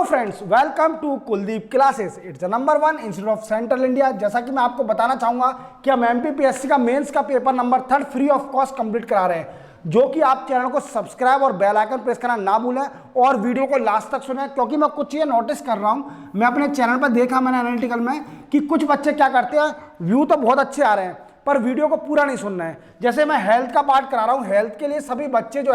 Friends, welcome to Kuldeep classes. It's number 1 institute of central India. जैसा कि मैं आपको बताना चाहूंगा कि हम एमपीपीएससी का मेंस का paper number 3 free of cost complete करा रहे हैं, जो कि आप चैनल को सब्सक्राइब और बेल आइकन प्रेस करना ना भूलें और वीडियो को लास्ट तक सुनें, क्योंकि मैं कुछ चीज़ें नोटिस कर रहा हूं। मैं अपने चैनल पर देखा मैंने एनालिटिकल में कि कुछ बच्चे क्या करते हैं, व्यू तो बहुत अच्छे आ रहे हैं पर वीडियो को पूरा नहीं सुनना है। जैसे मैं हेल्थ का पार्ट करा रहा हूँ, हेल्थ के लिए सभी बच्चे जो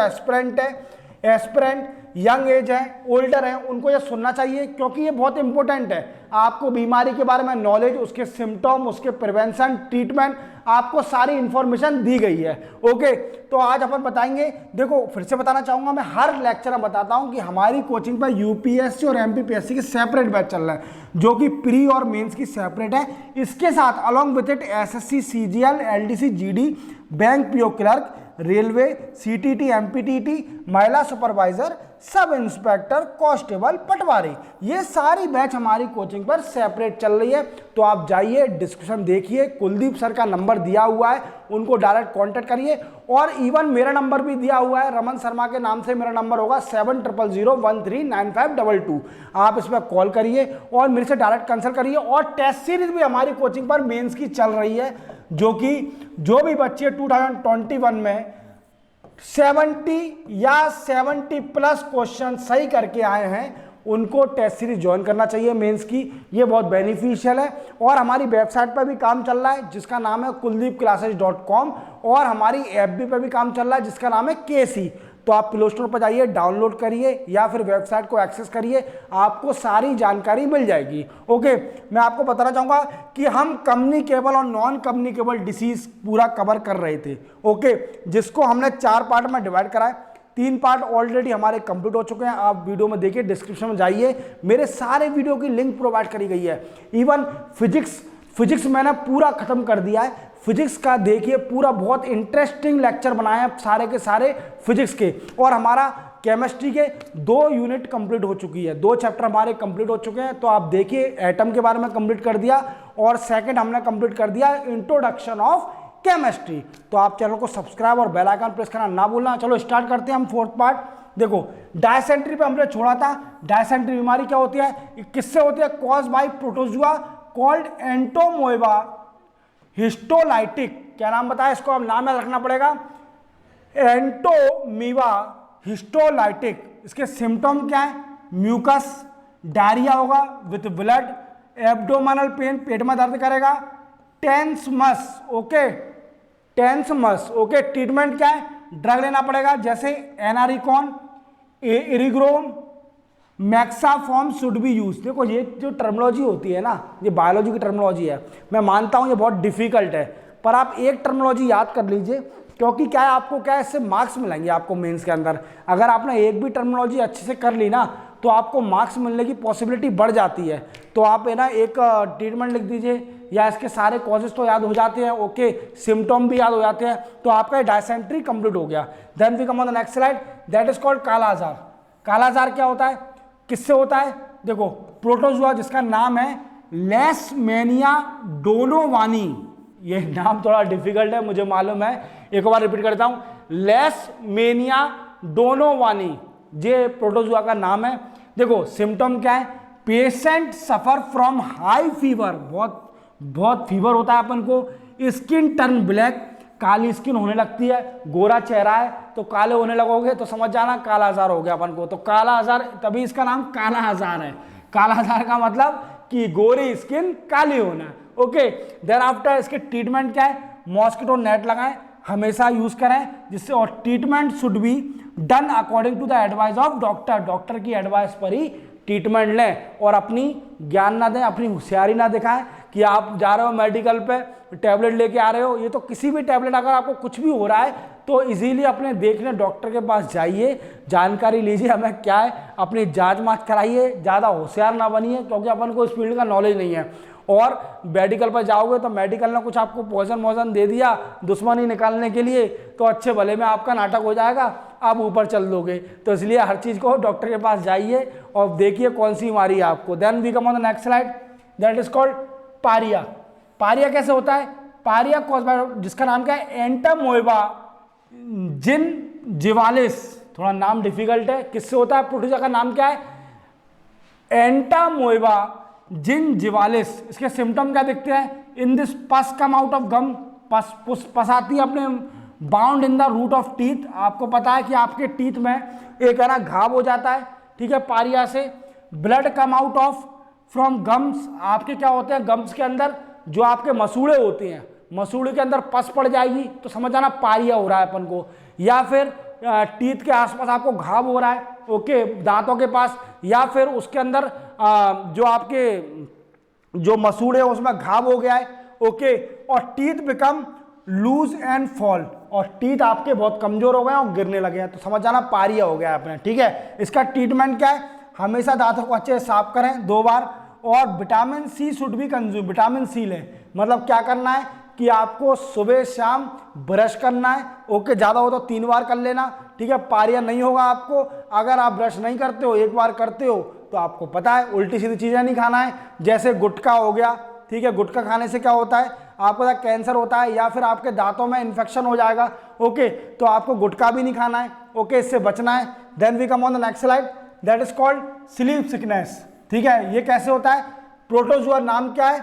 एस्पिरेंट यंग एज है, ओल्डर है, उनको ये सुनना चाहिए, क्योंकि ये बहुत इंपॉर्टेंट है। आपको बीमारी के बारे में नॉलेज, उसके सिम्टम, उसके प्रिवेंशन, ट्रीटमेंट, आपको सारी इंफॉर्मेशन दी गई है। ओके, तो आज अपन बताएंगे। देखो, फिर से बताना चाहूंगा, मैं हर लेक्चर में बताता हूं कि हमारी कोचिंग पर यूपीएससी और एमपीपीएससी की सेपरेट बैच चल रहा है, जो कि प्री और मेंस की सेपरेट है। इसके साथ along with it SSC, CGL, LDC, GD, bank PO clerk, railway, CTT, MPTT, महिला सुपरवाइजर, सब इंस्पेक्टर, कांस्टेबल, पटवारी, ये सारी बैच हमारी कोचिंग पर सेपरेट चल रही है। तो आप जाइए, डिस्क्रिप्शन देखिए, कुलदीप सर का नंबर दिया हुआ है, उनको डायरेक्ट कांटेक्ट करिए। और इवन मेरा नंबर भी दिया हुआ है, रमन शर्मा के नाम से मेरा नंबर होगा 7000139522। आप इस पर कॉल करिए और मेरे से डायरेक्ट कंसल्ट करिए। और टेस्ट सीरीज भी हमारी कोचिंग पर मेंस की चल रही है, जो कि जो भी बच्चे 2021 में 70 या 70 प्लस क्वेश्चन सही करके आए हैं, उनको टेस्ट सीरीज ज्वाइन करना चाहिए मेंस की। ये बहुत बेनिफिशियल है। और हमारी वेबसाइट पर भी काम चल रहा है, जिसका नाम है kuldipclasses.com, और हमारी ऐप भी पर भी काम चल रहा है, जिसका नाम है केसी। तो आप प्ले स्टोर पर जाइए, डाउनलोड करिए या फिर वेबसाइट को एक्सेस करिए, आपको सारी जानकारी मिल जाएगी। ओके, मैं आपको बताना चाहूँगा कि हम कम्युनिकेबल और नॉन कम्युनिकेबल डिसीज पूरा कवर कर रहे थे। ओके, जिसको हमने 4 पार्ट में डिवाइड करा है। 3 पार्ट ऑलरेडी हमारे कंप्लीट हो चुके हैं। आप वीडियो में देखिए, डिस्क्रिप्शन में जाइए, मेरे सारे वीडियो की लिंक प्रोवाइड करी गई है। इवन फिजिक्स मैंने पूरा खत्म कर दिया है। फिजिक्स का देखिए, पूरा बहुत इंटरेस्टिंग लेक्चर बनाए हैं सारे के सारे फिजिक्स के। और हमारा केमिस्ट्री के 2 यूनिट कंप्लीट हो चुकी है, 2 चैप्टर हमारे कंप्लीट हो चुके हैं। तो आप देखिए, एटम के बारे में कंप्लीट कर दिया, और सेकंड हमने कंप्लीट कर दिया इंट्रोडक्शन ऑफ केमिस्ट्री। तो आप चैनल को सब्सक्राइब और बेल आइकन प्रेस करना ना भूलना। चलो स्टार्ट करते हैं हम 4th पार्ट। देखो, डायसेंट्री पे हमने छोड़ा था। डायसेंट्री बीमारी क्या होती है, किससे होती है? Cause by protozoa called Entamoeba histolytic. क्या नाम बताया इसको? अब नाम याद रखना पड़ेगा, एंटोमीवा हिस्टोलाइटिक। इसके सिम्टम क्या है? म्यूकस, डायरिया होगा विथ ब्लड, एब्डोमिनल पेन, पेट में दर्द करेगा, टेंसमस। ओके, टेंसमस। ओके, ट्रीटमेंट क्या है? ड्रग लेना पड़ेगा, जैसे एनारिकॉन, इरिग्रोम, मैक्साफॉर्म शुड बी यूज। देखो, ये जो टर्मिनोलॉजी होती है ना, ये बायोलॉजी की टर्मिनोलॉजी है। मैं मानता हूँ ये बहुत डिफिकल्ट है, पर आप एक टर्मिनोलॉजी याद कर लीजिए, क्योंकि क्या है, आपको क्या है, इससे मार्क्स मिलेंगे आपको मेंस के अंदर। अगर आपने एक भी टर्मिनोलॉजी अच्छे से कर ली ना, तो आपको मार्क्स मिलने की पॉसिबिलिटी बढ़ जाती है। तो आप है ना, एक ट्रीटमेंट लिख दीजिए, या इसके सारे कॉजेज तो याद हो जाते हैं। ओके, सिम्टम भी याद हो जाते हैं। तो आपका डायसेंट्री कंप्लीट हो गया। Then we come on the next slide, that is called kala azar. काला आजार क्या होता है, किससे होता है? देखो, प्रोटोजुआ, जिसका नाम है लेशमैनिया डोनोवानी। ये नाम थोड़ा डिफिकल्ट है, मुझे मालूम है, एक बार रिपीट करता हूं, लेशमैनिया डोनोवानी, ये प्रोटोजुआ का नाम है। देखो, सिम्टम क्या है? Patient suffer from high fever, बहुत फीवर होता है अपन को। स्किन टर्न ब्लैक, काली स्किन होने लगती है। गोरा चेहरा है तो काले होने लगोगे तो समझ जाना काला आजार हो गया अपन को। तो काला आजार, तभी इसका नाम काला आजार है। काला आजार का मतलब कि गोरी स्किन, काली होना। ओके, देन आफ्टर इसके ट्रीटमेंट क्या है? मॉस्किटो नेट लगाएं, हमेशा यूज करें जिससे, और treatment should be done according to the advice of doctor. Doctor की एडवाइस पर ही ट्रीटमेंट लें, और अपनी ज्ञान ना दें, अपनी होशियारी ना दिखाएं कि आप जा रहे हो मेडिकल पे, टैबलेट लेके आ रहे हो। ये तो किसी भी टैबलेट, अगर आपको कुछ भी हो रहा है तो इजीली अपने देखने डॉक्टर के पास जाइए, जानकारी लीजिए हमें क्या है, अपनी जांच माच कराइए, ज़्यादा होशियार ना बनिए, क्योंकि अपन को इस फील्ड का नॉलेज नहीं है। और मेडिकल पर जाओगे तो मेडिकल ने कुछ आपको पॉइजन दे दिया दुश्मनी निकालने के लिए, तो अच्छे भले में आपका नाटक हो जाएगा, आप ऊपर चल दोगे। तो इसलिए हर चीज़ को डॉक्टर के पास जाइए और देखिए कौन सी बीमारी है आपको। Then we come on the next slide, that is called pyorrhoea. Pyorrhoea कैसे होता है? पारिया कॉज बाय, जिसका नाम क्या है? एंटोमोएबा जिनजिवालिस। थोड़ा नाम डिफिकल्ट है। किससे होता है? प्रोटोजुआ का नाम क्या है? एंटामोइबा जिंजिवालिस, इसके सिम्टम क्या दिखते हैं? इन दिस पस कम आउट ऑफ गम, पस आती है अपने bound in the root of teeth. आपको पता है कि आपके टीथ में एक है ना घाव हो जाता है, ठीक है, पारिया से। Blood come out of from gums, आपके क्या होते हैं गम्स के अंदर जो आपके मसूड़े होते हैं, मसूड़े के अंदर पस पड़ जाएगी तो समझ जाना पारिया हो रहा है अपन को। या फिर टीथ के आसपास आपको घाव हो रहा है, ओके, दांतों के पास, या फिर उसके अंदर जो आपके जो मसूड़े उसमें घाव हो गया है, ओके, और teeth become loose and fall, और टीथ आपके बहुत कमजोर हो गए और गिरने लगे हैं, तो समझ जाना पारिया हो गया है अपने, ठीक है। इसका ट्रीटमेंट क्या है? हमेशा दांतों को अच्छे से साफ करें 2 बार, और विटामिन सी शुड भी कंज्यूम, विटामिन सी लें। मतलब क्या करना है कि आपको सुबह शाम ब्रश करना है, ओके, ज़्यादा हो तो 3 बार कर लेना, ठीक है, पारिया नहीं होगा आपको। अगर आप ब्रश नहीं करते हो, 1 बार करते हो, तो आपको पता है उल्टी सीधी चीज़ें नहीं खाना है, जैसे गुटखा हो गया, ठीक है, गुटखा खाने से क्या होता है, आपको पता कैंसर होता है, या फिर आपके दांतों में इन्फेक्शन हो जाएगा, ओके, तो आपको गुटखा भी नहीं खाना है, ओके, इससे बचना है। Then we come on the next slide, that is called sleep sickness, ठीक है। ये कैसे होता है? प्रोटोजुआ नाम क्या है?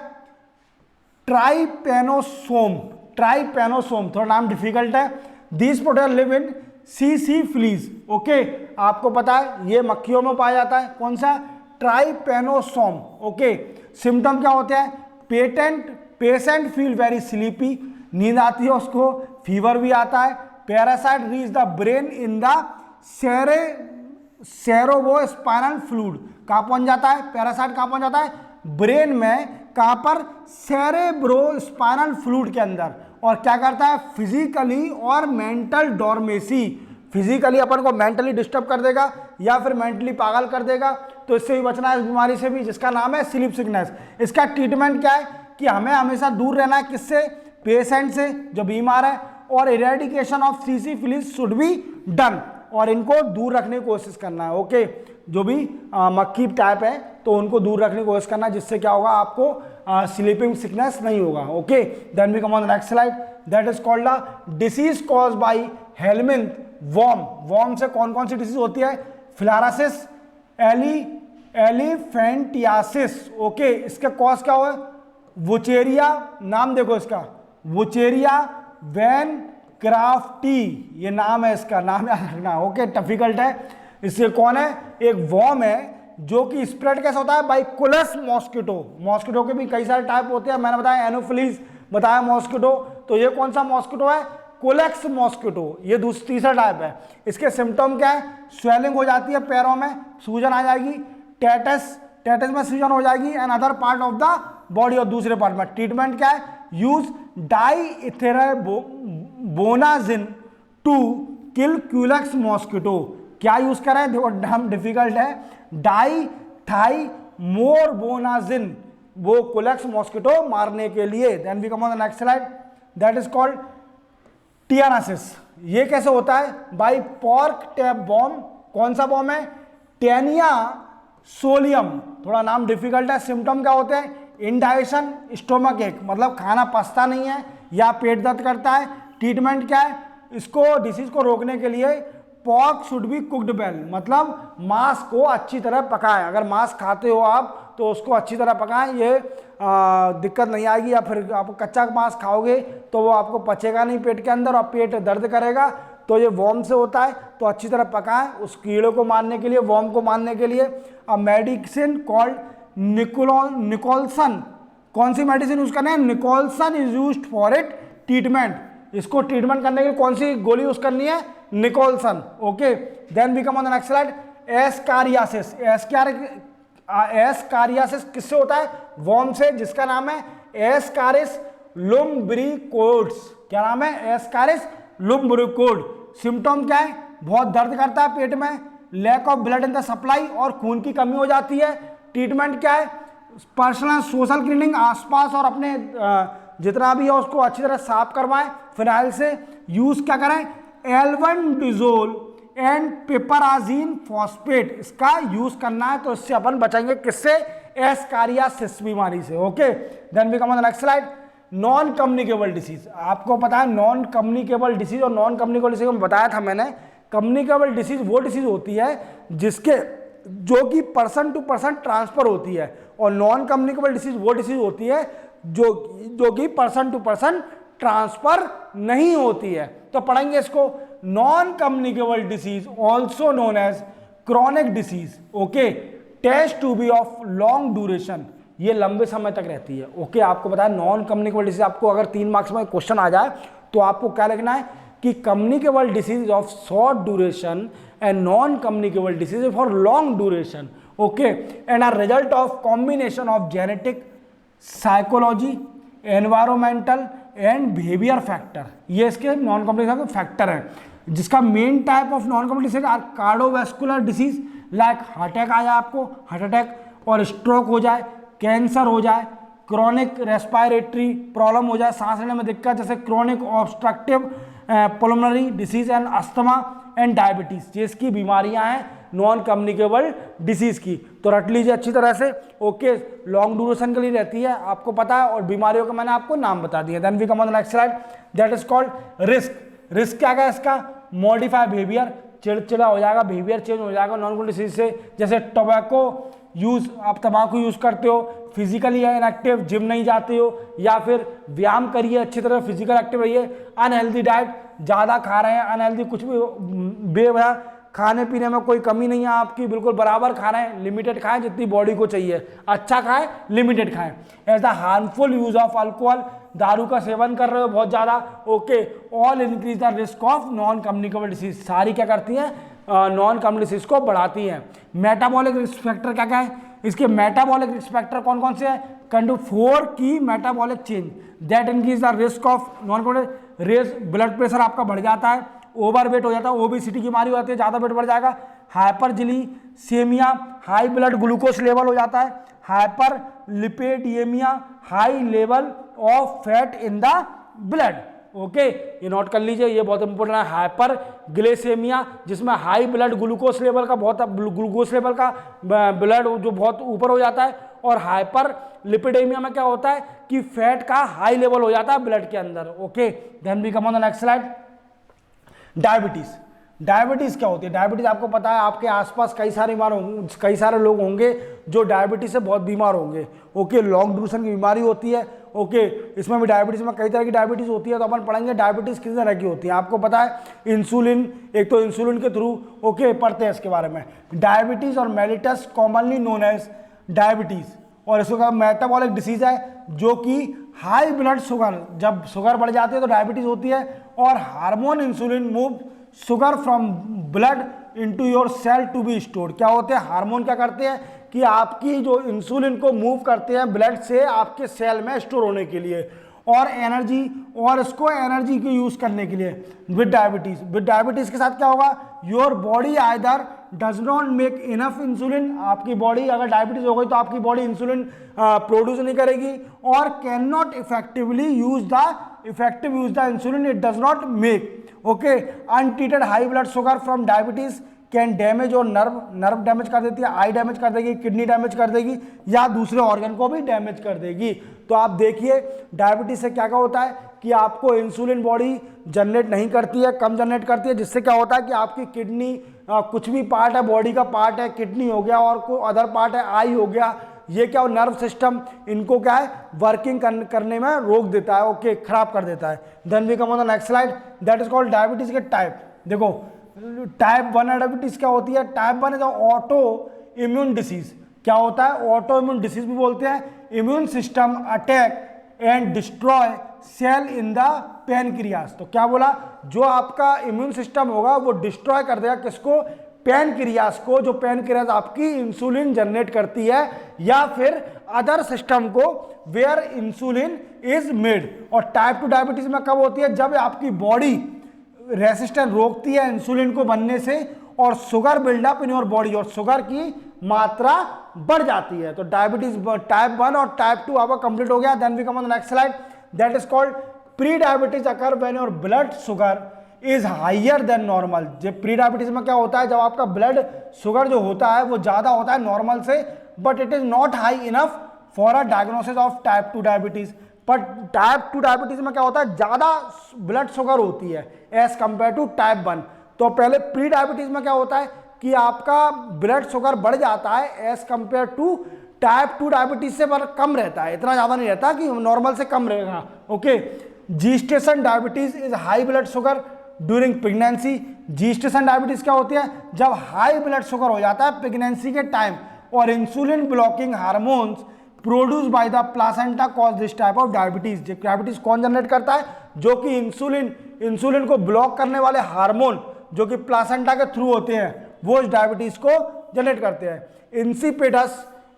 ट्राइपेनोसोम, ट्राइपेनोसोम, थोड़ा नाम डिफिकल्ट है। These protozoa live in CC fleas, okay, आपको पता है ये मक्खियों में पाया जाता है। कौन सा? ट्राइपेनोसोम, ओके। सिम्टम क्या होते हैं? पेशेंट फील वेरी स्लीपी, नींद आती है उसको, फीवर भी आता है। Parasite reach the brain in the cerebrospinal fluid, कहाँ पहुंच जाता है? पैरासाइट कहाँ पहुंच जाता है? ब्रेन में, कहाँ पर? सेरेब्रोस्पाइनल फ्लूइड के अंदर। और क्या करता है? फिजिकली और मेंटल डॉर्मेसी, फिजिकली अपन को मेंटली डिस्टर्ब कर देगा या फिर मेंटली पागल कर देगा, तो इससे भी बचना है, इस बीमारी से भी, जिसका नाम है स्लीप सिकनेस। इसका ट्रीटमेंट क्या है कि हमें हमेशा दूर रहना है, किससे? पेशेंट से जो बीमार है, और eradication of CC fleas should be done, और इनको दूर रखने की कोशिश करना है, ओके। जो भी मक्खी टाइप है तो उनको दूर रखने की कोशिश करना है, जिससे क्या होगा, आपको स्लीपिंग सिकनेस नहीं होगा, okay. Then we come on the next slide, that is called the disease cause by helminth worm. Worm से कौन कौन सी डिसीज होती है? Filariasis, elephantiasis, okay. इसके कॉज क्या हुआ? वुचेरिया, नाम देखो इसका, वुचेरिया वैन क्राफ्टी, ये नाम है इसका, नाम याद रखना, ओके, डिफिकल्ट है। इससे कौन है? एक वॉर्म है जो कि स्प्रेड कैसे होता है? Bye कुलस mosquito. मॉस्किटो के भी कई सारे टाइप होते हैं, मैंने बताया एनोफिलीज, बताया मॉस्किटो, तो ये कौन सा मॉस्किटो है? कुलेक्स मॉस्किटो, ये तीसरा टाइप है। इसके सिम्टम क्या है? स्वेलिंग हो जाती है पैरों में, सूजन आ जाएगी, टेटस में सूजन हो जाएगी, and other part of the body, और दूसरे पार्ट में। ट्रीटमेंट क्या है? Use diethylcarbamazine to kill Culex mosquito. क्या यूज करें? देखो नाम डिफिकल्ट है, डाइथाइमोरबोनाजिन, वो कुलेक्स मॉस्किटो मारने के लिए। Then we come on the next slide, that is called taeniasis. ये कैसे होता है? By pork tape bomb. कौन सा बॉम्ब है? टेनिया सोलियम, थोड़ा नाम डिफिकल्ट है। सिम्टम क्या होते हैं? इंडाइजेशन, स्टोमक एक, मतलब खाना पचता नहीं है या पेट दर्द करता है। ट्रीटमेंट क्या है? इसको डिसीज को रोकने के लिए pork should be cooked well, मतलब मांस को अच्छी तरह पकाएं। अगर मांस खाते हो आप तो उसको अच्छी तरह पकाएं, ये दिक्कत नहीं आएगी। या फिर आप कच्चा मांस खाओगे तो वो आपको पचेगा नहीं पेट के अंदर और पेट दर्द करेगा। तो ये वॉर्म से होता है, तो अच्छी तरह पकाएं उस कीड़े को मारने के लिए, वॉर्म को मारने के लिए। अ मेडिसिन कॉल्ड निकोलसन, कौन सी मेडिसिन यूज करना है? Niclosamide is used for it treatment. इसको ट्रीटमेंट करने के लिए कौन सी गोली यूज करनी है? Niclosamide, okay. Then we come on the next slide, ascariasis. Ascariasis किससे होता है? वॉर्म से, जिसका नाम है एस्कारिस लुम्ब्रिकोड्स। क्या नाम है? एस्कारिस लुम्ब्रिकोड। सिम्टम क्या है? बहुत दर्द करता है पेट में, lack of blood in the supply, और खून की कमी हो जाती है। ट्रीटमेंट क्या है? पर्सनल सोशल क्लीनिंग, आसपास और अपने जितना भी है उसको अच्छी तरह साफ करवाएं फिनाइल से। यूज क्या करें? एल्बेंडाजोल एंड पिपराजीन फॉस्फेट, इसका यूज करना है, तो इससे अपन बचेंगे किससे? एस्कारियासिस बीमारी से, okay. Then we come on the next slide, non communicable disease. आपको पता है नॉन कम्युनिकेबल डिसीज और नॉन कम्युनिकेबल डिसीज में बताया था मैंने। कम्युनिकेबल डिसीज वो डिसीज होती है जिसके जो कि पर्सन टू पर्सन ट्रांसफर होती है, और नॉन कम्युनिकेबल डिसीज वो डिसीज होती है जो कि पर्सन टू पर्सन ट्रांसफर नहीं होती है। तो पढ़ेंगे इसको, non communicable disease also known as chronic disease, okay, test to be of long duration, ये लंबे समय तक रहती है। ओके, आपको पता है नॉन कम्युनिकेबल डिसीज, आपको अगर 3 मार्क्स में क्वेश्चन आ जाए तो आपको क्या लिखना है कि communicable disease of short duration and non communicable disease for long duration, okay, and are result of combination of genetic, psychology, environmental and behaviour factor, ये इसके नॉन कम्युनिकेबल फैक्टर हैं। जिसका main type of non communicable disease are cardiovascular disease, like heart attack आ जाए आपको, heart attack, और stroke हो जाए, कैंसर हो जाए, क्रॉनिक रेस्पिरेटरी प्रॉब्लम हो जाए, सांस लेने में दिक्कत, जैसे chronic obstructive pulmonary disease and asthma and diabetes, ये इसकी बीमारियां हैं नॉन कम्युनिकेबल डिसीज की। तो रट लीजिए अच्छी तरह से, ओके, लॉन्ग ड्यूरेशन के लिए रहती है, आपको पता है, और बीमारियों का मैंने आपको नाम बता दिया। Then we come on the next slide, that is called risk. Risk क्या है इसका, मॉडिफाई बिहेवियर, चिड़चिड़ा हो जाएगा, बिहेवियर चेंज हो जाएगा नॉन कम्युनिकेबल डिसीज से, जैसे टोबैको यूज, आप तंबाकू यूज करते हो, फिजिकली इनएक्टिव, जिम नहीं जाते हो, या फिर व्यायाम करिए अच्छी तरह, फिजिकल एक्टिव रहिए, अनहेल्दी डाइट, ज़्यादा खा रहे हैं, अनहेल्दी कुछ भी बेवजह, खाने पीने में कोई कमी नहीं है आपकी, बिल्कुल बराबर खा रहे हैं, लिमिटेड खाएं जितनी बॉडी को चाहिए, अच्छा खाएं, लिमिटेड खाएं। ऐसा हार्मफुल यूज ऑफ अल्कोहल, दारू का सेवन कर रहे हो बहुत ज़्यादा, okay, all increase the risk of non communicable disease, सारी क्या करती हैं, नॉन कम्युनिकेबल डिसीज को बढ़ाती हैं। मेटाबॉलिक रिस्क फैक्टर क्या क्या है, इसके मेटाबॉलिक रिस्क फैक्टर कौन कौन से हैं, कंडू 4 की metabolic change that increase the risk of non communicable, raised blood pressure आपका बढ़ जाता है, ओवरवेट हो जाता है, ओबेसिटी की बीमारी हो जाती है, ज़्यादा वेट बढ़ जाएगा, hyperglycaemia, high blood glucose level हो जाता है, hyperlipidaemia, high level of fat in the blood, okay, ये नोट कर लीजिए, ये बहुत इंपॉर्टेंट है। हाइपर ग्लाइसेमिया, जिसमें हाई ब्लड ग्लूकोज लेवल का बहुत, ग्लूकोज लेवल का ब्लड जो बहुत ऊपर हो जाता है, और हाइपर लिपिडेमिया में क्या होता है कि फैट का हाई लेवल हो जाता है ब्लड के अंदर, okay. Then we come on the next slide, diabetes. Diabetes क्या होती है, डायबिटीज आपको पता है, आपके आसपास कई सारे लोग होंगे जो डायबिटीज से बहुत बीमार होंगे, ओके, लॉन्ग ड्यूरेशन की बीमारी होती है, ओके, इसमें भी डायबिटीज में कई तरह की डायबिटीज होती है, तो अपन पढ़ेंगे डायबिटीज किस तरह की होती है। आपको पता है इंसुलिन, एक तो इंसुलिन के थ्रू, ओके, पढ़ते हैं इसके बारे में। डायबिटीज और mellitus commonly known as diabetes, और इसका मेटाबॉलिक डिसीज है जो कि हाई ब्लड शुगर, जब शुगर बढ़ जाती है तो डायबिटीज होती है, और hormone insulin move sugar from blood into your cell to be stored. क्या होते हैं हार्मोन, क्या करते हैं कि आपकी जो इंसुलिन को मूव करते हैं ब्लड से आपके सेल में स्टोर होने के लिए, और एनर्जी, और इसको एनर्जी के यूज करने के लिए। विद डायबिटीज के साथ क्या होगा, your body either does not make enough insulin, आपकी बॉडी, अगर डायबिटीज हो गई तो आपकी बॉडी इंसुलिन प्रोड्यूस नहीं करेगी, और can not effective use the insulin, it does not make, okay. Untreated high blood sugar from diabetes can damage, और नर्व डैमेज कर देती है, आई डैमेज कर देगी, किडनी डैमेज कर देगी, या दूसरे ऑर्गन को भी डैमेज कर देगी। तो आप देखिए डायबिटीज से क्या क्या होता है कि आपको इंसुलिन बॉडी जनरेट नहीं करती है, कम जनरेट करती है, जिससे क्या होता है कि आपकी किडनी, कुछ भी पार्ट है बॉडी का पार्ट है, किडनी हो गया और कोई अदर पार्ट है, आई हो गया, ये क्या हो, नर्व सिस्टम, इनको क्या है वर्किंग करने में रोक देता है, ओके, खराब कर देता है। Then we come on the next slide, that is called diabetes के टाइप। देखो टाइप 1 डायबिटीज क्या होती है, type 1 is auto immune disease. क्या होता है, ऑटो इम्यून डिसीज भी बोलते हैं, immune system attack and destroy cell in the pancreas. तो क्या बोला, जो आपका इम्यून सिस्टम होगा वो डिस्ट्रॉय कर देगा किसको, पैनक्रियाज को, जो पैनक्रियाज आपकी इंसुलिन जनरेट करती है, या फिर अदर सिस्टम को वेयर इंसुलिन इज मेड। और टाइप 2 डायबिटीज में कब होती है, जब आपकी बॉडी रेसिस्टेंस रोकती है इंसुलिन को बनने से, और sugar buildup in your body, और शुगर की मात्रा बढ़ जाती है। तो डायबिटीज टाइप 1 और टाइप 2 आपका कंप्लीट हो गया। Then we come on the next slide, that is called pre diabetes occur when your blood sugar is higher than normal. जब प्री डायबिटीज में क्या होता है, जब आपका ब्लड शुगर जो होता है वो ज्यादा होता है नॉर्मल से, but it is not high enough for a diagnosis of type 2 diabetes. पर टाइप 2 डायबिटीज में क्या होता है, ज्यादा ब्लड शुगर होती है एज कंपेयर टू टाइप 1। तो पहले प्री डायबिटीज में क्या होता है कि आपका ब्लड शुगर बढ़ जाता है as compare to type 2 diabetes से पर कम रहता है, इतना ज़्यादा नहीं रहता कि नॉर्मल से कम रहेगा। Okay, gestation diabetes is high blood sugar during pregnancy. Gestation diabetes क्या होती है? जब हाई ब्लड शुगर हो जाता है प्रेगनेंसी के टाइम, और insulin blocking hormones produce by the placenta cause this type of diabetes. Diabetes कौन जनरेट करता है? जो कि इंसुलिन को ब्लॉक करने वाले हार्मोन जो कि प्लासेंटा के थ्रू होते हैं, वो इस डायबिटीज को जनरेट करते हैं।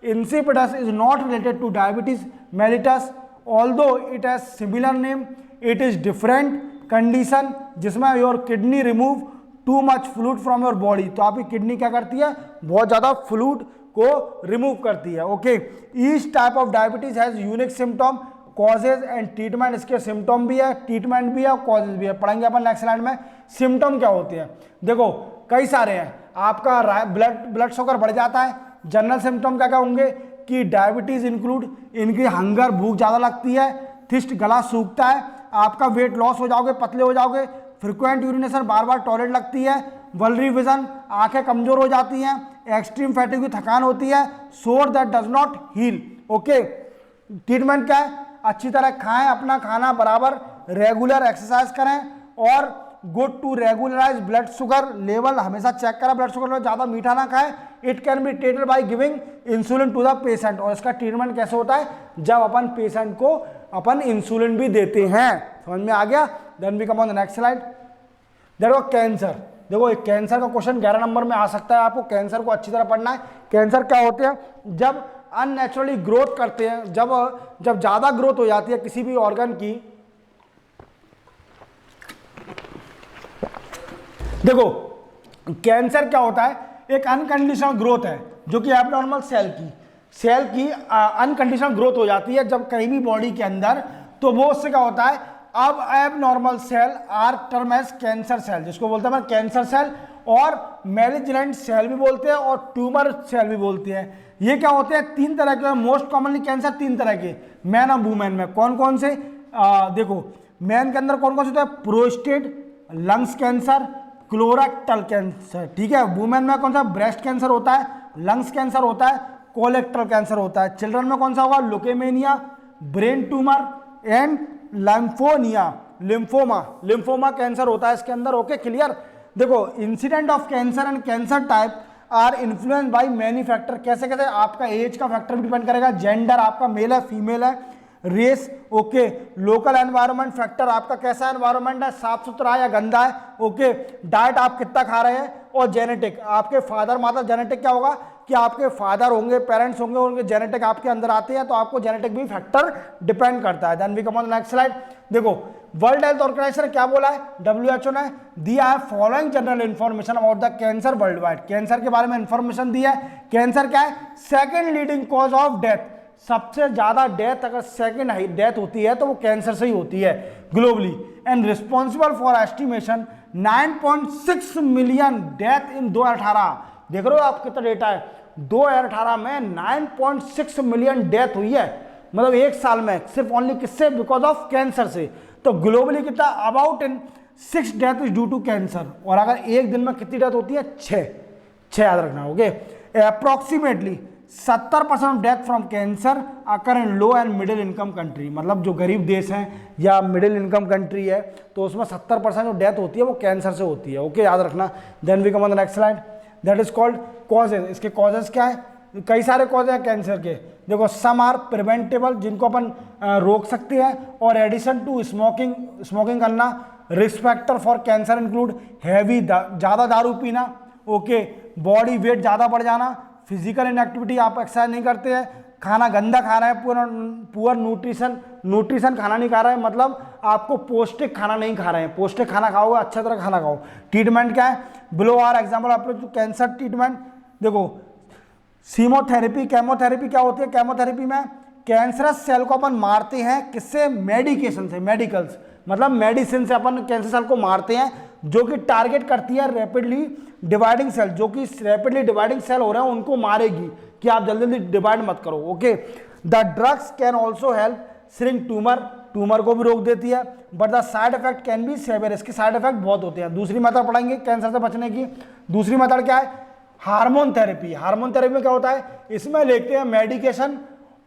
Insipidus is not related to diabetes mellitus, although it has similar name, it is different condition जिसमें your kidney remove too much fluid from your body. तो आपकी किडनी क्या करती है? बहुत ज़्यादा फ्लूइड को रिमूव करती है। Okay, each type of diabetes has unique symptom, causes and treatment. इसके सिम्टम भी है, ट्रीटमेंट भी है, कॉजेज भी है। पढ़ेंगे अपन नेक्स्ट स्लाइड में सिम्टम क्या होते हैं। देखो कई सारे हैं। आपका ब्लड शुगर बढ़ जाता है, जनरल सिम्टम क्या क्या होंगे कि डायबिटीज इंक्लूड इनकी हंगर, भूख ज़्यादा लगती है, थिस्ट गला सूखता है, आपका वेट लॉस हो जाओगे, पतले हो जाओगे, फ्रिक्वेंट यूरिनेशन, बार बार टॉयलेट लगती है, वल्नरी विजन, आंखें कमजोर हो जाती हैं, एक्सट्रीम फैटिग की थकान होती है, sore that does not heal. Okay, treatment क्या है? अच्छी तरह खाएं, अपना खाना बराबर, रेगुलर एक्सरसाइज करें और good to regularize blood sugar level, हमेशा चेक करें ब्लड शुगर लेवल, ज़्यादा मीठा ना खाएं। It can be treated by giving insulin to the patient. और इसका ट्रीटमेंट कैसे होता है? जब अपन पेशेंट को अपन इंसुलिन भी देते हैं। समझ में आ गया? Then we come on the next slide. देखो कैंसर, देखो एक कैंसर का क्वेश्चन 11 नंबर में आ सकता है। आपको कैंसर को अच्छी तरह पढ़ना है। कैंसर क्या होते हैं? जब अननेचुरली ग्रोथ करते हैं, जब ज़्यादा ग्रोथ हो जाती है किसी भी ऑर्गन की। देखो कैंसर क्या होता है? एक अनकंडीशनल ग्रोथ है जो कि एबनॉर्मल सेल की अनकंडीशनल ग्रोथ हो जाती है जब कहीं भी बॉडी के अंदर। तो वो उससे क्या होता है? अब abnormal cell are term as cancer cell, जिसको बोलते हैं कैंसर सेल, और मैलिग्नेंट सेल भी बोलते हैं और ट्यूमर सेल भी बोलते हैं। ये क्या होते हैं? 3 तरह के, मोस्ट कॉमनली कैंसर 3 तरह के, मैन और वुमेन में। कौन कौन से? देखो मैन के अंदर कौन कौन से होता है? Prostate, lungs cancer, colorectal cancer. ठीक है। वुमेन में कौन सा? ब्रेस्ट कैंसर होता है, लंग्स कैंसर होता है, कोलेक्टल कैंसर होता है। चिल्ड्रन में कौन सा होगा? Leukaemia, brain tumour and lymphoma cancer होता है इसके अंदर। Okay, clear. देखो incident of cancer and cancer type are influence by many factor. कैसे कैसे? आपका एज का फैक्टर भी डिपेंड करेगा, जेंडर आपका मेल है फीमेल है, race, okay, local environment factor, आपका कैसा एनवायरनमेंट है, साफ सुथरा है या गंदा है, ओके, डाइट आप कितना खा रहे हैं, और जेनेटिक, आपके फादर मदर, जेनेटिक क्या होगा कि आपके फादर होंगे, पेरेंट्स होंगे, उनके जेनेटिक आपके अंदर आते हैं, तो आपको जेनेटिक भी फैक्टर डिपेंड करता है। Then we come on next slide. देखो वर्ल्ड हेल्थ ऑर्गेनाइजेशन ने क्या बोला है? WHO ने दिया है following general information about the cancer world wide. Cancer के बारे में इंफॉर्मेशन दी है। कैंसर क्या है? Second leading cause of death. सबसे ज्यादा डेथ अगर सेकेंड डेथ होती है तो वो कैंसर से ही होती है globally, and responsible for estimation 9.6 million death in 2018। देख रहे हो आप कितना डेटा है? 2018 में 9.6 मिलियन डेथ हुई है, मतलब एक साल में, सिर्फ ओनली किससे? बिकॉज ऑफ कैंसर से। तो ग्लोबली कितना? About in 6 death is due to cancer. और अगर एक दिन में कितनी डेथ होती है? 6 याद रखना। Okay, approximately 70% of death from cancer occur in low and middle income country. मतलब जो गरीब देश हैं या मिडिल इनकम कंट्री है तो उसमें 70% जो डेथ होती है वो कैंसर से होती है। ओके, याद रखना। Then we come on the next slide. That is called causes. इसके कॉजेज क्या है? कई सारे कॉज हैं कैंसर के। देखो सम आर प्रिवेंटेबल, जिनको अपन रोक सकते हैं, और एडिशन टू स्मोकिंग करना। Risk factor for cancer include heavy, ज़्यादा दारू पीना, ओके, बॉडी वेट ज़्यादा बढ़ जाना, फिजिकल इनएक्टिविटी, आप एक्सरसाइज नहीं करते हैं, खाना गंदा खा रहे हैं, पुअर न्यूट्रिशन खाना नहीं खा रहे हैं, मतलब आपको पौष्टिक खाना नहीं खा रहे हैं। पौष्टिक खाना खाओगे, अच्छा तरह खाना खाओ। ट्रीटमेंट क्या है? Below are example approach to cancer treatment. देखो कीमोथेरेपी, केमोथेरेपी क्या होती है? केमोथेरेपी में कैंसरस सेल को अपन मारते हैं, किससे? मेडिकेशन से, मेडिकल्स मतलब मेडिसिन से अपन कैंसर सेल को मारते हैं, जो कि टारगेट करती है रैपिडली डिवाइडिंग सेल, जो कि रैपिडली डिवाइडिंग सेल हो रहे हैं उनको मारेगी कि आप जल्दी जल्दी डिवाइड मत करो। Okay, the drugs can also help shrink tumour को भी रोक देती है, but the side effect can be severe. इसके साइड इफेक्ट बहुत होते हैं। दूसरी मेथड पढ़ाएंगे कैंसर से बचने की। दूसरी मेथड क्या है? हार्मोन थेरेपी, हार्मोन थेरेपी में क्या होता है, इसमें लिखते हैं medication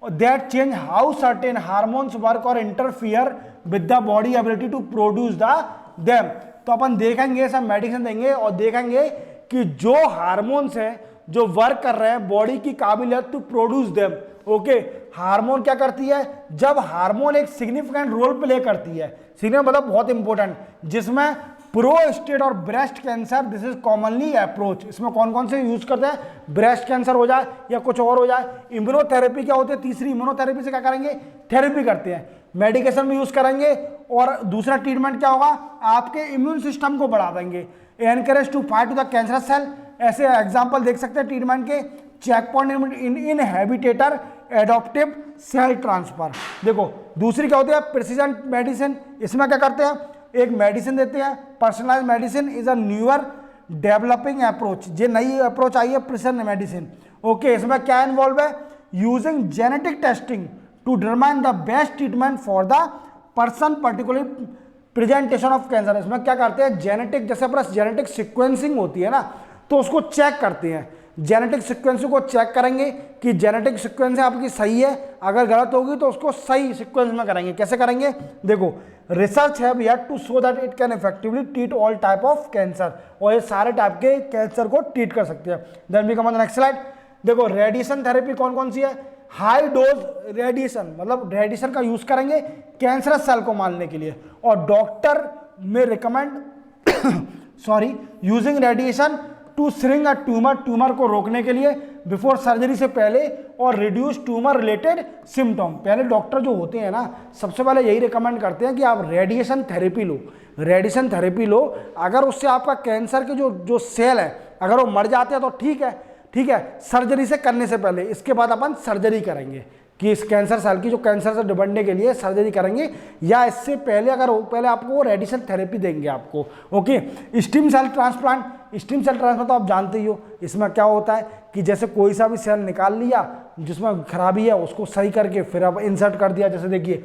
that change how certain hormones work और interfere with the body ability to produce the them. तो अपन देखेंगे, सब मेडिसिन देंगे और देखेंगे कि जो हार्मोन्स है जो वर्क कर रहे हैं बॉडी की काबिलियत to produce them. Okay, hormone क्या करती है, जब हार्मोन एक सिग्निफिकेंट रोल प्ले करती है, सिग्निफिकेंट मतलब बहुत इंपॉर्टेंट, जिसमें प्रोस्टेट और breast cancer this is commonly approach. इसमें कौन कौन से यूज करते हैं, ब्रेस्ट कैंसर हो जाए या कुछ और हो जाए। इम्यूनोथेरेपी क्या होती है, तीसरी इम्यूनोथेरेपी से क्या करेंगे, थेरेपी करते हैं, मेडिकेशन भी यूज करेंगे। और दूसरा ट्रीटमेंट क्या होगा, आपके इम्यून सिस्टम को बढ़ा देंगे, encourage to fight to the cancerous cell. ऐसे एग्जाम्पल देख सकते हैं ट्रीटमेंट के, checkpoint inhibitor adoptive cell transfer. देखो दूसरी क्या होती है, प्रिसीजन मेडिसिन। इसमें क्या करते हैं, एक मेडिसिन देते हैं, personalize medicine is a newer developing approach. ये नई अप्रोच आई है प्रिसीजन मेडिसिन। ओके, इसमें क्या इन्वॉल्व है, using genetic testing to determine the best treatment for the person particular presentation of cancer. इसमें क्या करते हैं, जेनेटिक, जैसे अपना जेनेटिक सिक्वेंसिंग होती है ना, तो उसको चेक करते हैं, जेनेटिक सिक्वेंस को चेक करेंगे कि जेनेटिक सिक्वेंस आपकी सही है, अगर गलत होगी तो उसको सही सिक्वेंस में करेंगे। कैसे करेंगे, देखो research have yet to show that it can effectively treat all type of cancer, और ये सारे टाइप के कैंसर को ट्रीट कर सकते हैं। Then we come on the next slide. देखो रेडिएशन थेरेपी कौन कौन सी है, हाई डोज रेडिएशन, मतलब रेडिएशन का यूज करेंगे कैंसरस सेल को मारने के लिए, और डॉक्टर में recommend sorry using radiation to shrink a tumour, tumour को रोकने के लिए बिफोर सर्जरी से पहले, और रिड्यूस ट्यूमर रिलेटेड सिम्टम। पहले डॉक्टर जो होते हैं ना, सबसे पहले यही रिकमेंड करते हैं कि आप रेडिएशन थेरेपी लो, रेडिएशन थेरेपी लो। अगर उससे आपका कैंसर के जो सेल है अगर वो मर जाते हैं तो ठीक है, ठीक है, सर्जरी से करने से पहले। इसके बाद अपन सर्जरी करेंगे कि इस कैंसर सेल की जो कैंसर से निपटने के लिए सर्जरी करेंगे, या इससे पहले अगर पहले आपको वो रेडिएशन थेरेपी देंगे आपको। Okay, stem cell transplant, stem cell transplant तो आप जानते ही हो, इसमें क्या होता है कि जैसे कोई सा भी सेल निकाल लिया जिसमें खराबी है उसको सही करके फिर अब इंसर्ट कर दिया। जैसे देखिए,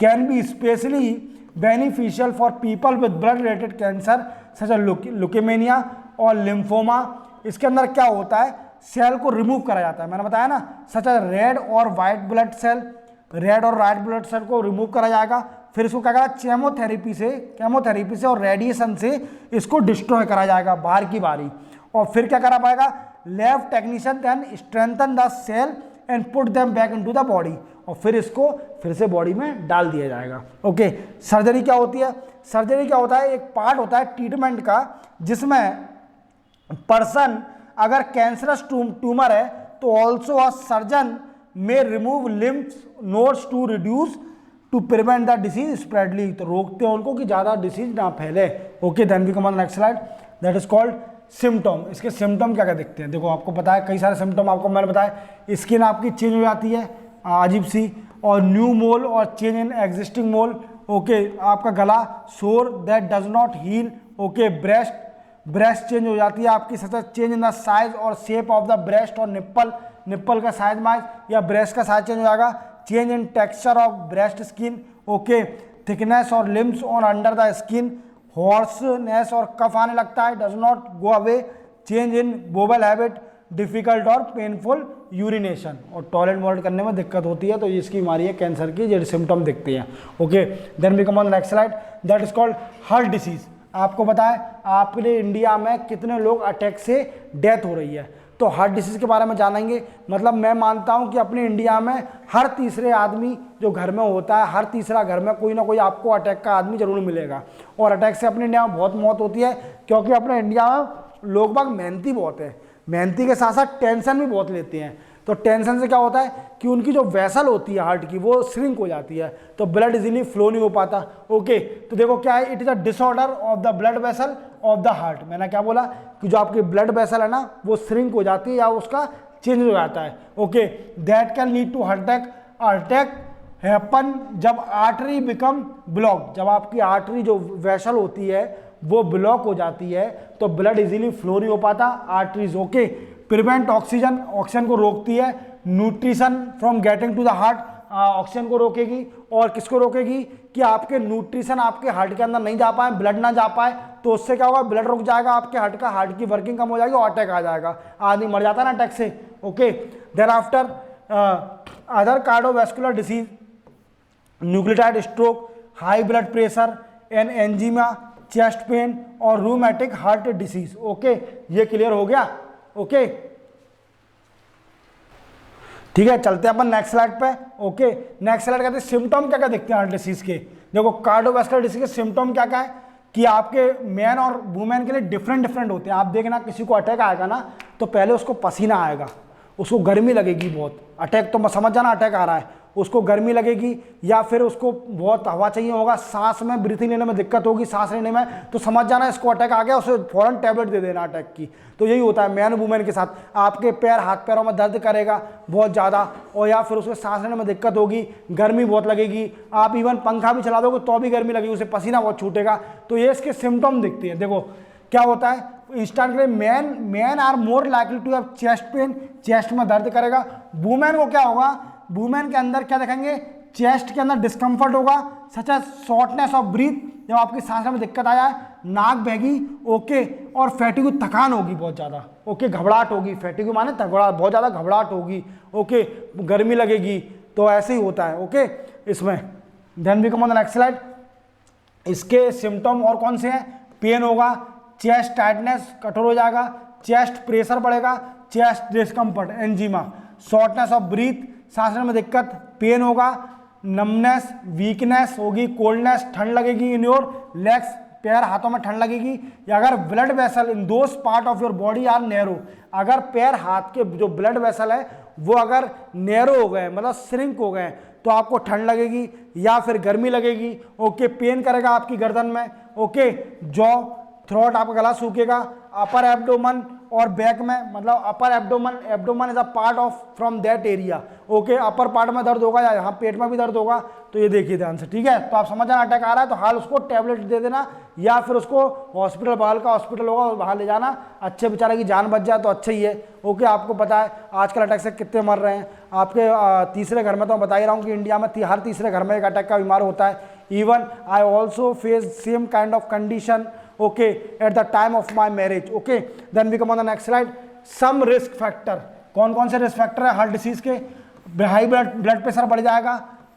can be specially beneficial for people with blood related cancer such leukaemia और लिम्फोमा। इसके अंदर क्या होता है, सेल को रिमूव करा जाता है, मैंने बताया ना, सच रेड और वाइट ब्लड सेल, रेड और वाइट ब्लड सेल को रिमूव करा जाएगा। फिर इसको क्या करा, केमोथेरेपी से और रेडिएशन से इसको डिस्ट्रॉय करा जाएगा बार की बारी। और फिर क्या करा पाएगा, lab technician then strengthen the cell and put them back into the body, और फिर इसको फिर से बॉडी में डाल दिया जाएगा। ओके, सर्जरी क्या होती है, सर्जरी क्या होता है, एक पार्ट होता है ट्रीटमेंट का जिसमें पर्सन अगर कैंसरस ट्यूमर है तो ऑल्सो अ सर्जन में remove lymph nodes to reduce to prevent the disease spreadly, तो रोकते हैं उनको कि ज़्यादा डिसीज ना फैले। Okay, then we come on next slide, that is called symptom. इसके सिम्टम क्या क्या दिखते हैं, देखो आपको पता है कई सारे सिम्टम आपको मैंने बताया। स्किन आपकी चेंज हो जाती है अजीब सी, और न्यू मोल और change in existing mole. Okay, आपका गला sore that does not heal. Okay, breast change हो जाती है आपकी, such change in the size और शेप ऑफ द ब्रेस्ट और निप्पल का साइज माइज या ब्रेस्ट का साइज चेंज हो जाएगा। Change in texture of breast skin. Okay, thickness और lumps on under the skin, hoarseness और कफ आने लगता है, does not go away. Change in बोबल habit, difficult और पेनफुल यूरिनेशन, और टॉयलेट वॉलेट करने में दिक्कत होती है, तो ये इसकी बीमारी है कैंसर की, जो सिम्टम दिखते हैं। Okay, then we come on the next slide, that is called heart disease. आपको बताएं आपने इंडिया में कितने लोग अटैक से डेथ हो रही है, तो हार्ट डिसीज के बारे में जानेंगे। मतलब मैं मानता हूं कि अपने इंडिया में हर तीसरे आदमी जो घर में होता है, हर तीसरा घर में कोई ना कोई आपको अटैक का आदमी जरूर मिलेगा, और अटैक से अपने इंडिया में बहुत मौत होती है, क्योंकि अपने इंडिया में लोग बाग मेहनती बहुत है, मेहनती के साथ साथ टेंशन भी बहुत लेते हैं। तो टेंशन से क्या होता है कि उनकी जो वेसल होती है हार्ट की वो श्रिंक हो जाती है, तो ब्लड इजीली फ्लो नहीं हो पाता। ओके, तो देखो क्या है, it is a disorder of the blood vessel of the heart. मैंने क्या बोला कि जो आपकी ब्लड वेसल है ना वो श्रिंक हो जाती है या उसका चेंज हो जाता है। Okay, that can lead to heart attack. Attack happen जब आर्टरी बिकम ब्लॉक, जब आपकी आर्टरी जो वेसल होती है वो ब्लॉक हो जाती है, तो ब्लड इजीली फ्लो नहीं हो पाता आर्टरीज। ओके, प्रिवेंट ऑक्सीजन को रोकती है। Nutrition from getting to the heart, oxygen को रोकेगी। और किसको रोकेगी कि आपके न्यूट्रिशन आपके हार्ट के अंदर नहीं जा पाए, ब्लड ना जा पाए, तो उससे क्या होगा, ब्लड रुक जाएगा आपके हार्ट का, हार्ट की वर्किंग कम हो जाएगी और अटैक आ जाएगा, आदमी मर जाता है ना अटैक से। Okay, then after other cardiovascular disease, nucleotide stroke, high blood pressure and angina, chest pain और रूमेटिक हार्ट डिसीज। ओके, ये क्लियर हो गया। ओके, ठीक है, चलते हैं अपन नेक्स्ट स्लाइड पे। ओके, नेक्स्ट स्लाइड कहते हैं सिम्टम क्या क्या दिखते हैं हार्ट डिसीज के। देखो कार्डियोवैस्कुलर डिसीज के सिम्टम क्या क्या है कि आपके मैन और वुमेन के लिए डिफरेंट होते हैं। आप देखना, किसी को अटैक आएगा ना तो पहले उसको पसीना आएगा, उसको गर्मी लगेगी बहुत, अटैक तो समझ जाना अटैक आ रहा है, उसको गर्मी लगेगी, या फिर उसको बहुत हवा चाहिए होगा, सांस में ब्रीथिंग लेने में दिक्कत होगी, सांस लेने में, तो समझ जाना इसको अटैक आ गया, उसे फौरन टैबलेट दे देना अटैक की। तो यही होता है मैन वुमेन के साथ। आपके पैर हाथ पैरों में दर्द करेगा बहुत ज़्यादा, और या फिर उसके सांस लेने में दिक्कत होगी, गर्मी बहुत लगेगी, आप इवन पंखा भी चला दोगे तो भी गर्मी लगेगी, उसे पसीना बहुत छूटेगा। तो ये इसके सिम्टम दिखते हैं। देखो क्या होता है, इंस्टेंट के man are more likely to have chest pain, chest में दर्द करेगा। वुमेन को क्या होगा, वुमेन के अंदर क्या देखेंगे, चेस्ट के अंदर डिस्कम्फर्ट होगा, such as shortness of breath, जब आपकी सांस में दिक्कत आ जाए, नाक बहेगी। ओके, और फैटिग, थकान होगी बहुत ज़्यादा। ओके, घबराहट होगी, फैटिग माने थकड़ा, बहुत ज़्यादा घबराहट होगी। ओके, गर्मी लगेगी, तो ऐसे ही होता है। ओके, इसमें then we come on the next slide. इसके सिम्टम और कौन से हैं, पेन होगा, चेस्ट टाइटनेस, कठोर हो जाएगा, चेस्ट प्रेशर बढ़ेगा, chest discomfort, angina, shortness of breath, सांस लेने में दिक्कत, पेन होगा, नमनेस, वीकनेस होगी, कोल्डनेस, ठंड लगेगी इन योर लेग्स, पैर हाथों में ठंड लगेगी। या अगर blood vessel in those part of your body are narrow, अगर पैर हाथ के जो ब्लड वेसल है वो अगर नैरो हो गए, मतलब श्रिंक हो गए, तो आपको ठंड लगेगी या फिर गर्मी लगेगी। ओके, पेन करेगा आपकी गर्दन में। ओके, जॉ, थ्रोट, आपका गला सूखेगा, अपर एब्डोमन और बैक में, मतलब upper abdomen is a part of from that area. Okay, upper part में दर्द होगा या यहाँ पेट में भी दर्द होगा, तो ये देखिए ध्यान से, ठीक है। तो आप समझ जाना अटैक आ रहा है तो हाल उसको टैबलेट दे देना, या फिर उसको हॉस्पिटल, बगल का हॉस्पिटल होगा वहाँ ले जाना, अच्छे बेचारे की जान बच जाए तो अच्छा ही है। ओके, आपको पता है आजकल अटैक से कितने मर रहे हैं, आपके तीसरे घर में, तो मैं बता ही रहा हूँ कि इंडिया में हर तीसरे घर में एक अटैक का बीमार होता है। Even I also face same kind of condition, okay, at the time of my marriage. Okay, then we come on the next slide. Some risk factor, कौन कौन से रिस्क फैक्टर है हार्ट डिसीज के, high blood pressure बढ़ जाएगा,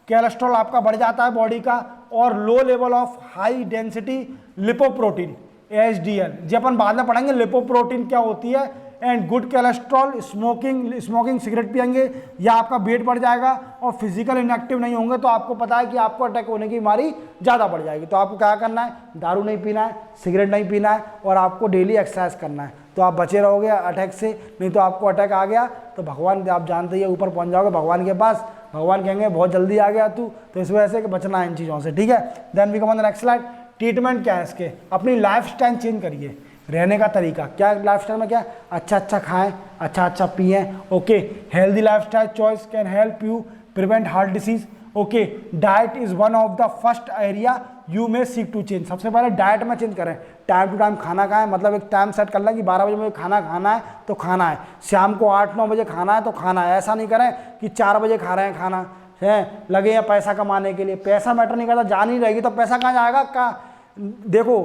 cholesterol आपका बढ़ जाता है बॉडी का, और low level of high density lipoprotein, HDL, जो अपन बाद में पढ़ेंगे लिपोप्रोटीन क्या होती है, and good cholesterol, smoking cigarette पियेंगे या आपका वेट बढ़ जाएगा, और फिजिकल इनएक्टिव नहीं होंगे तो आपको पता है कि आपको अटैक होने की बीमारी ज़्यादा बढ़ जाएगी। तो आपको क्या करना है, दारू नहीं पीना है, सिगरेट नहीं पीना है, और आपको डेली एक्सरसाइज करना है, तो आप बचे रहोगे अटैक से। नहीं तो आपको अटैक आ गया तो भगवान, आप जानते ही ऊपर पहुंच जाओगे भगवान के पास, भगवान कहेंगे बहुत जल्दी आ गया तू, तो इस वजह से कि बचना है इन चीज़ों से, ठीक है। Then we come on the next slide. Treatment क्या है इसके, अपनी लाइफ स्टाइल चेंज करिए, रहने का तरीका क्या, लाइफ स्टाइल में क्या, अच्छा खाएं, अच्छा पिएं। Okay, healthy life style choice can help you prevent heart disease. Okay, diet is one of the first area you may seek to change. सबसे पहले डाइट में चेंज करें, टाइम टू टाइम खाना खाएं, मतलब एक टाइम सेट कर लें कि 12 बजे मुझे खाना खाना है तो खाना है, शाम को 8-9 बजे खाना है तो खाना है। ऐसा नहीं करें कि 4 बजे खा रहे हैं खाना, है लगे हैं पैसा कमाने के लिए, पैसा मैटर नहीं करता, जान ही रहेगी तो पैसा कहाँ जाएगा। देखो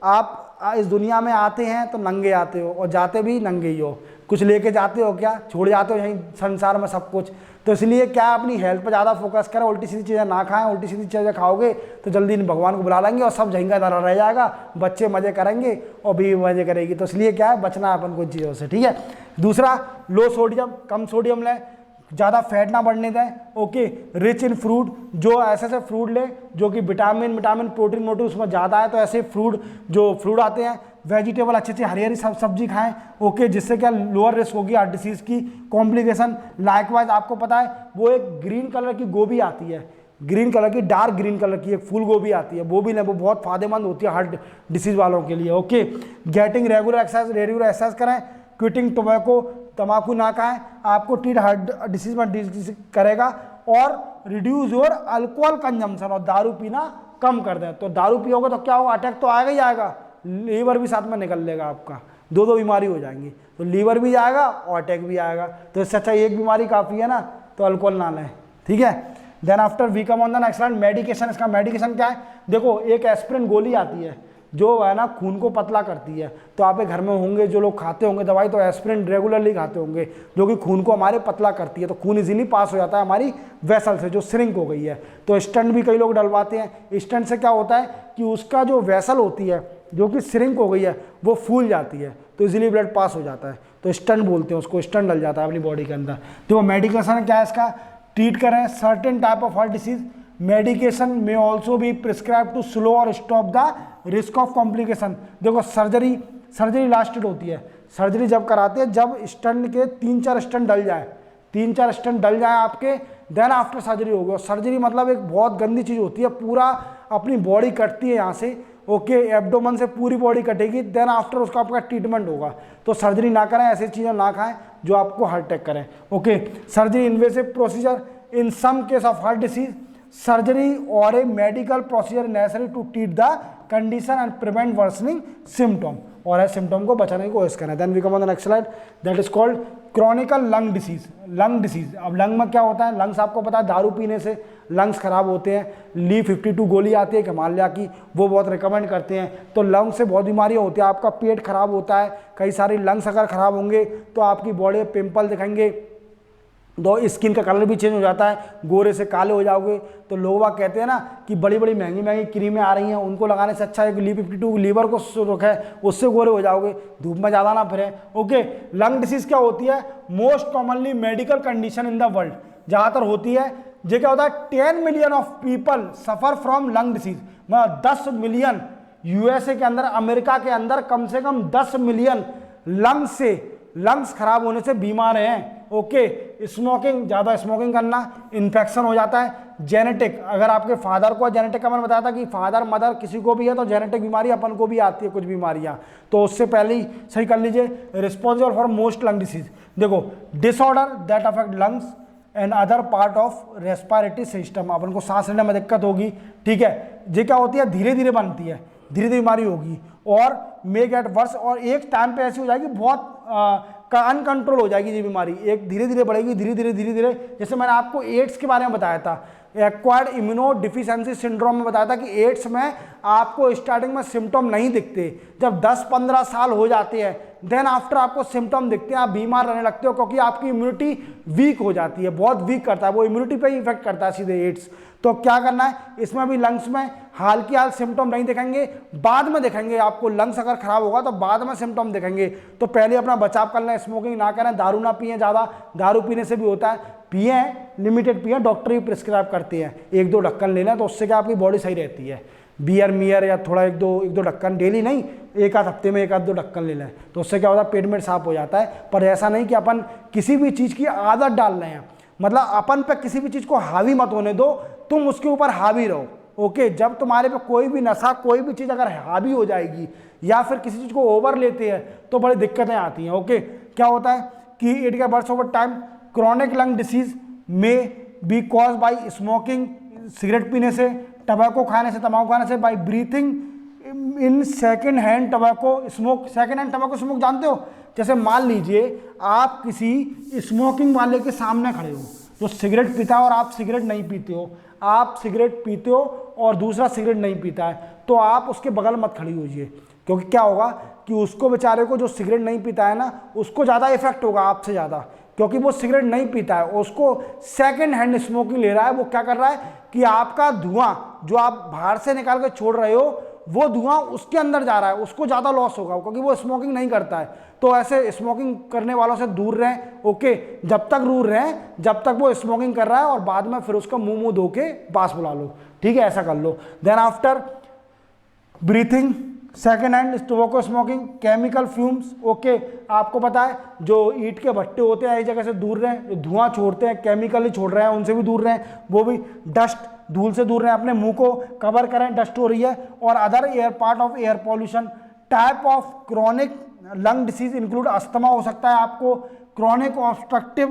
आप इस दुनिया में आते हैं तो नंगे आते हो और जाते भी नंगे ही हो, कुछ लेके जाते हो क्या, छोड़ जाते हो यहीं संसार में सब कुछ। तो इसलिए क्या अपनी हेल्थ पर ज़्यादा फोकस करें, उल्टी सीधी चीज़ें ना खाएं, उल्टी सीधी चीज़ें खाओगे तो जल्दी भगवान को बुला लेंगे और सब झंगा धरा रह जाएगा, बच्चे मज़े करेंगे और बीवी मज़े करेगी। तो इसलिए क्या है, बचना है अपन को इन चीज़ों से, ठीक है। दूसरा, लो सोडियम, कम सोडियम लें, ज़्यादा फैट ना बढ़ने दें। ओके, रिच इन फ्रूट, जो ऐसे फ्रूट लें जो कि विटामिन प्रोटीन उसमें ज़्यादा है, तो ऐसे फ्रूट आते हैं। वेजिटेबल अच्छे हरी सब्जी खाएं। ओके, जिससे क्या लोअर रिस्क होगी हार्ट डिसीज़ की, कॉम्प्लिकेशन। लाइकवाइज आपको पता है वो एक ग्रीन कलर की गोभी आती है, ग्रीन कलर की, डार्क ग्रीन कलर की एक फूल गोभी आती है, वो भी लें, वो बहुत फायदेमंद होती है हार्ट डिसीज़ वालों के लिए। ओके, गेटिंग रेगुलर एक्सरसाइज करें, क्विटिंग टोबैको, तम्बाकू ना खाएं, आपको ट्रीट हार्ट डिसीज में करेगा। और रिड्यूस योर अल्कोहल कंजम्पशन, और दारू पीना कम कर दें। तो दारू पियोगे तो क्या होगा, अटैक तो आएगा ही आएगा, लीवर भी साथ में निकल लेगा आपका, दो बीमारी हो जाएंगी, तो लीवर भी जाएगा और अटैक भी आएगा। तो इससे अच्छा एक बीमारी काफ़ी है ना, तो अल्कोहल ना लें, ठीक है। Then after we come on the next slide, medication. इसका मेडिकेशन क्या है, देखो एक एस्पिरिन गोली आती है जो है ना खून को पतला करती है। तो आपके घर में होंगे जो लोग खाते होंगे दवाई, तो एस्पिरिन रेगुलरली खाते होंगे, जो कि खून को हमारे पतला करती है, तो खून इजीली पास हो जाता है हमारी वेसल से जो श्रिंक हो गई है। तो स्टंट भी कई लोग डलवाते हैं। स्टंट से क्या होता है कि उसका जो वेसल होती है जो कि श्रिंक हो गई है वो फूल जाती है, तो इजीली ब्लड पास हो जाता है, तो स्टंट बोलते हैं उसको, स्टंट डल जाता है अपनी बॉडी के अंदर। तो मेडिकेशन क्या है इसका, ट्रीट करें certain type of heart disease. Medication में ऑल्सो भी प्रिस्क्राइब टू स्लो और stop the risk of complication. देखो सर्जरी लास्ट डेट होती है, सर्जरी जब कराते हैं जब स्टंट के 3-4 स्टंट डल जाए, 3-4 स्टंट डल जाए आपके, देन आफ्टर सर्जरी होगी। और सर्जरी मतलब एक बहुत गंदी चीज़ होती है, पूरा अपनी बॉडी कटती है यहाँ से, ओके, एब्डोमन से पूरी बॉडी कटेगी, देन आफ्टर उसका आपका ट्रीटमेंट होगा। तो सर्जरी ना करें, ऐसी चीज़ें ना खाएं जो आपको हार्ट अटैक करें, okay. Surgery invasive procedure in some case of heart disease, surgery और a medical procedure necessary to treat the condition and prevent worsening symptom, और है सिम्टम को बचाने की कोशिश करें। Then we come on the next slide, that is called chronical lung disease. Lung disease, अब lung में क्या होता है, लंग्स आपको पता है दारू पीने से लंग्स खराब होते हैं। ली 52 गोली आती है हिमालय की, वो बहुत रिकमेंड करते हैं। तो लंग से बहुत बीमारियाँ होती है, आपका पेट खराब होता है, कई सारी लंग्स अगर खराब होंगे तो आपकी बॉडी में पिंपल दिखेंगे, तो स्किन का कलर भी चेंज हो जाता है, गोरे से काले हो जाओगे। तो लोग कहते हैं ना कि बड़ी बड़ी महंगी महंगी क्रीमें आ रही हैं, उनको लगाने से अच्छा है कि ली 52 लीवर को रखे, उससे गोरे हो जाओगे, धूप में ज़्यादा ना फिरें, ओके। लंग डिसीज़ क्या होती है, most commonly medical condition in the world, ज़्यादातर होती है। ये क्या होता है, 10 million of people suffer from lung disease, मतलब 10 मिलियन यूएसए के अंदर, अमेरिका के अंदर कम से कम 10 मिलियन लंग्स खराब होने से बीमार हैं, ओके। स्मोकिंग, ज़्यादा स्मोकिंग करना, इन्फेक्शन हो जाता है। जेनेटिक, अगर आपके फादर को, जेनेटिक का मैंने बताया था कि फादर मदर किसी को भी है तो जेनेटिक बीमारी अपन को भी आती है कुछ बीमारियां, तो उससे पहले ही सही कर लीजिए। Responsible for most lung disease, देखो disorder that affect lungs and other part of respiratory system, अपन को सांस लेने में दिक्कत होगी, ठीक है। ये क्या होती है, धीरे धीरे बनती है, धीरे धीरे बीमारी होगी और मे गेट वर्स, और एक टाइम पे ऐसी हो जाएगी बहुत अनकंट्रोल हो जाएगी ये बीमारी, एक धीरे धीरे बढ़ेगी, धीरे धीरे। जैसे मैंने आपको एड्स के बारे में बताया था, एक्वायर्ड इम्यूनो डिफिशिएंसी सिंड्रोम में बताया था कि एड्स में आपको स्टार्टिंग में सिम्टम नहीं दिखते, जब 10-15 साल हो जाते हैं देन आफ्टर आपको सिम्टम दिखते हैं, आप बीमार रहने लगते हो, क्योंकि आपकी इम्यूनिटी वीक हो जाती है, बहुत वीक करता है, वो इम्यूनिटी पे ही इफेक्ट करता है सीधे एड्स। तो क्या करना है, इसमें भी लंग्स में हाल की हाल सिम्टम नहीं दिखेंगे, बाद में दिखेंगे आपको। लंग्स अगर खराब होगा तो बाद में सिम्टम दिखेंगे, तो पहले अपना बचाव कर लें, स्मोकिंग ना करें, दारू ना पिएं ज़्यादा, दारू पीने से भी होता है, पिए लिमिटेड पिए, डॉक्टर भी प्रिस्क्राइब करते हैं, 1-2 ढक्कन ले लें तो उससे क्या आपकी बॉडी सही रहती है। बियर मियर या थोड़ा 1-2 ढक्कन डेली नहीं, एक आध हफ्ते में 1-2 ढक्कन ले लें, तो उससे क्या होता है, पेट में साफ हो जाता है। पर ऐसा नहीं कि अपन किसी भी चीज़ की आदत डाल रहे हैं, मतलब अपन पे किसी भी चीज़ को हावी मत होने दो, तुम उसके ऊपर हावी रहो, ओके। जब तुम्हारे पे कोई भी नशा, कोई भी चीज़ अगर हावी हो जाएगी या फिर किसी चीज़ को ओवर लेते हैं तो बड़ी दिक्कतें आती हैं, ओके। क्या होता है कि it gets worse over time, chronic lung disease में be cause by smoking, cigarette पीने से, टबैको खाने से, तम्बाकू खाने से, by breathing in second hand tobacco smoke. Second hand tobacco smoke जानते हो, जैसे मान लीजिए आप किसी स्मोकिंग वाले के सामने खड़े हो जो सिगरेट पीता है और आप सिगरेट नहीं पीते हो, आप सिगरेट पीते हो और दूसरा सिगरेट नहीं पीता है, तो आप उसके बगल मत खड़ी होइए, क्योंकि क्या होगा कि उसको बेचारे को जो सिगरेट नहीं पीता है ना, उसको ज़्यादा इफेक्ट होगा आपसे ज़्यादा, क्योंकि वो सिगरेट नहीं पीता है, उसको सेकेंड हैंड स्मोकिंग ले रहा है। वो क्या कर रहा है कि आपका धुआं जो आप बाहर से निकाल के छोड़ रहे हो, वो धुआं उसके अंदर जा रहा है, उसको ज़्यादा लॉस होगा, क्योंकि वो स्मोकिंग नहीं करता है। तो ऐसे स्मोकिंग करने वालों से दूर रहें, ओके। जब तक दूर रहें जब तक वो स्मोकिंग कर रहा है, और बाद में फिर उसका मुंह धो के पास बुला लो, ठीक है, ऐसा कर लो। Then after breathing second hand tobacco smoking, chemical fumes, okay. आपको पता है जो ईंट के भट्टे होते हैं, इस जगह से दूर रहें, जो धुआं छोड़ते हैं, केमिकली छोड़ रहे हैं, उनसे भी दूर रहें, वो भी डस्ट, धूल से दूर रहें, अपने मुंह को कवर करें, डस्ट हो रही है, और other air part of air pollution. Type of chronic lung disease include asthma हो सकता है आपको, chronic obstructive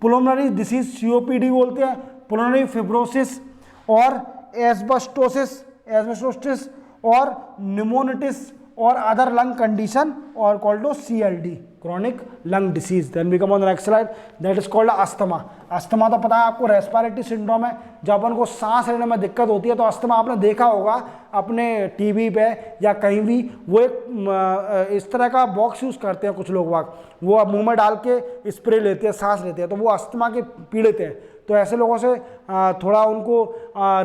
pulmonary disease COPD बोलते हैं, पुल्मोनरी फिब्रोसिस और एस्बेस्टोसिस और निमोनिटिस or other lung condition or called to CLD, chronic lung disease. Then we come on the next slide, that is called asthma. Asthma तो पता है आपको रेस्पिरेटरी सिंड्रोम है, जब अपन को सांस लेने में दिक्कत होती है तो अस्थमा आपने देखा होगा अपने टीवी पे या कहीं भी, वो एक इस तरह का बॉक्स यूज़ करते हैं कुछ लोग, वो मुंह में डाल के स्प्रे लेते हैं, सांस लेते हैं, तो वो अस्थमा के पीड़ित हैं। तो ऐसे लोगों से थोड़ा उनको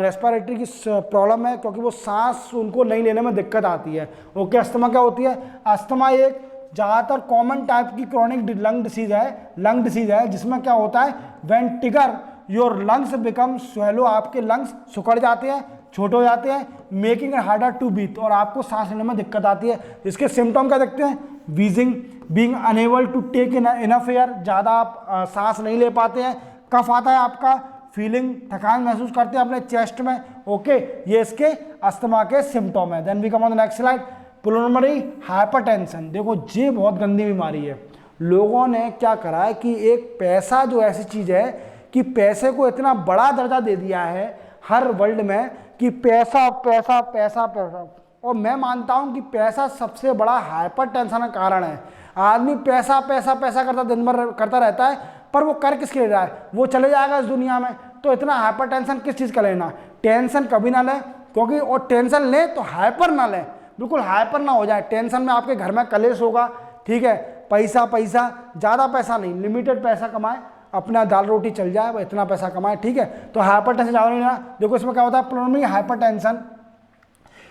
रेस्पिरेटरी की प्रॉब्लम है, क्योंकि वो सांस उनको नहीं लेने में दिक्कत आती है। ओके, अस्थमा क्या होती है? अस्थमा एक ज़्यादातर कॉमन टाइप की क्रॉनिक लंग डिसीज है, जिसमें क्या होता है, when trigger your lungs become swollen, आपके लंग्स सुकड़ जाते हैं, छोटे हो जाते हैं, making it harder to breathe, और आपको सांस लेने में दिक्कत आती है। इसके सिम्टम क्या देखते हैं? Wheezing, being unable to take enough air, ज़्यादा आप सांस नहीं ले पाते हैं, कफ आता है आपका, फीलिंग थकान महसूस करते हैं अपने चेस्ट में। ओके, ये इसके अस्थमा के सिम्टम है। Then we come on the next slide, pulmonary hypertension. देखो ये बहुत गंदी बीमारी है। लोगों ने क्या करा है कि एक पैसा जो ऐसी चीज़ है कि पैसे को इतना बड़ा दर्जा दे दिया है हर वर्ल्ड में कि पैसा पैसा पैसा पैसा, और मैं मानता हूँ कि पैसा सबसे बड़ा हाइपरटेंशन का कारण है। आदमी पैसा पैसा पैसा करता दिन भर करता रहता है, पर वो कर किसके लिए रहा है? वो चले जाएगा इस दुनिया में, तो इतना हाइपरटेंशन किस चीज़ का लेना? टेंशन कभी ना लें, क्योंकि और टेंशन लें तो हाइपर ना लें, बिल्कुल हाइपर ना हो जाए। टेंशन में आपके घर में कलेश होगा, ठीक है, पैसा ज़्यादा पैसा नहीं, लिमिटेड पैसा कमाए, अपना दाल रोटी चल जाए, वो इतना पैसा कमाए, ठीक है। तो हाइपरटेंशन ज़्यादा नहीं लेना। देखो इसमें क्या होता है, पुलमोनरी हाइपरटेंशन,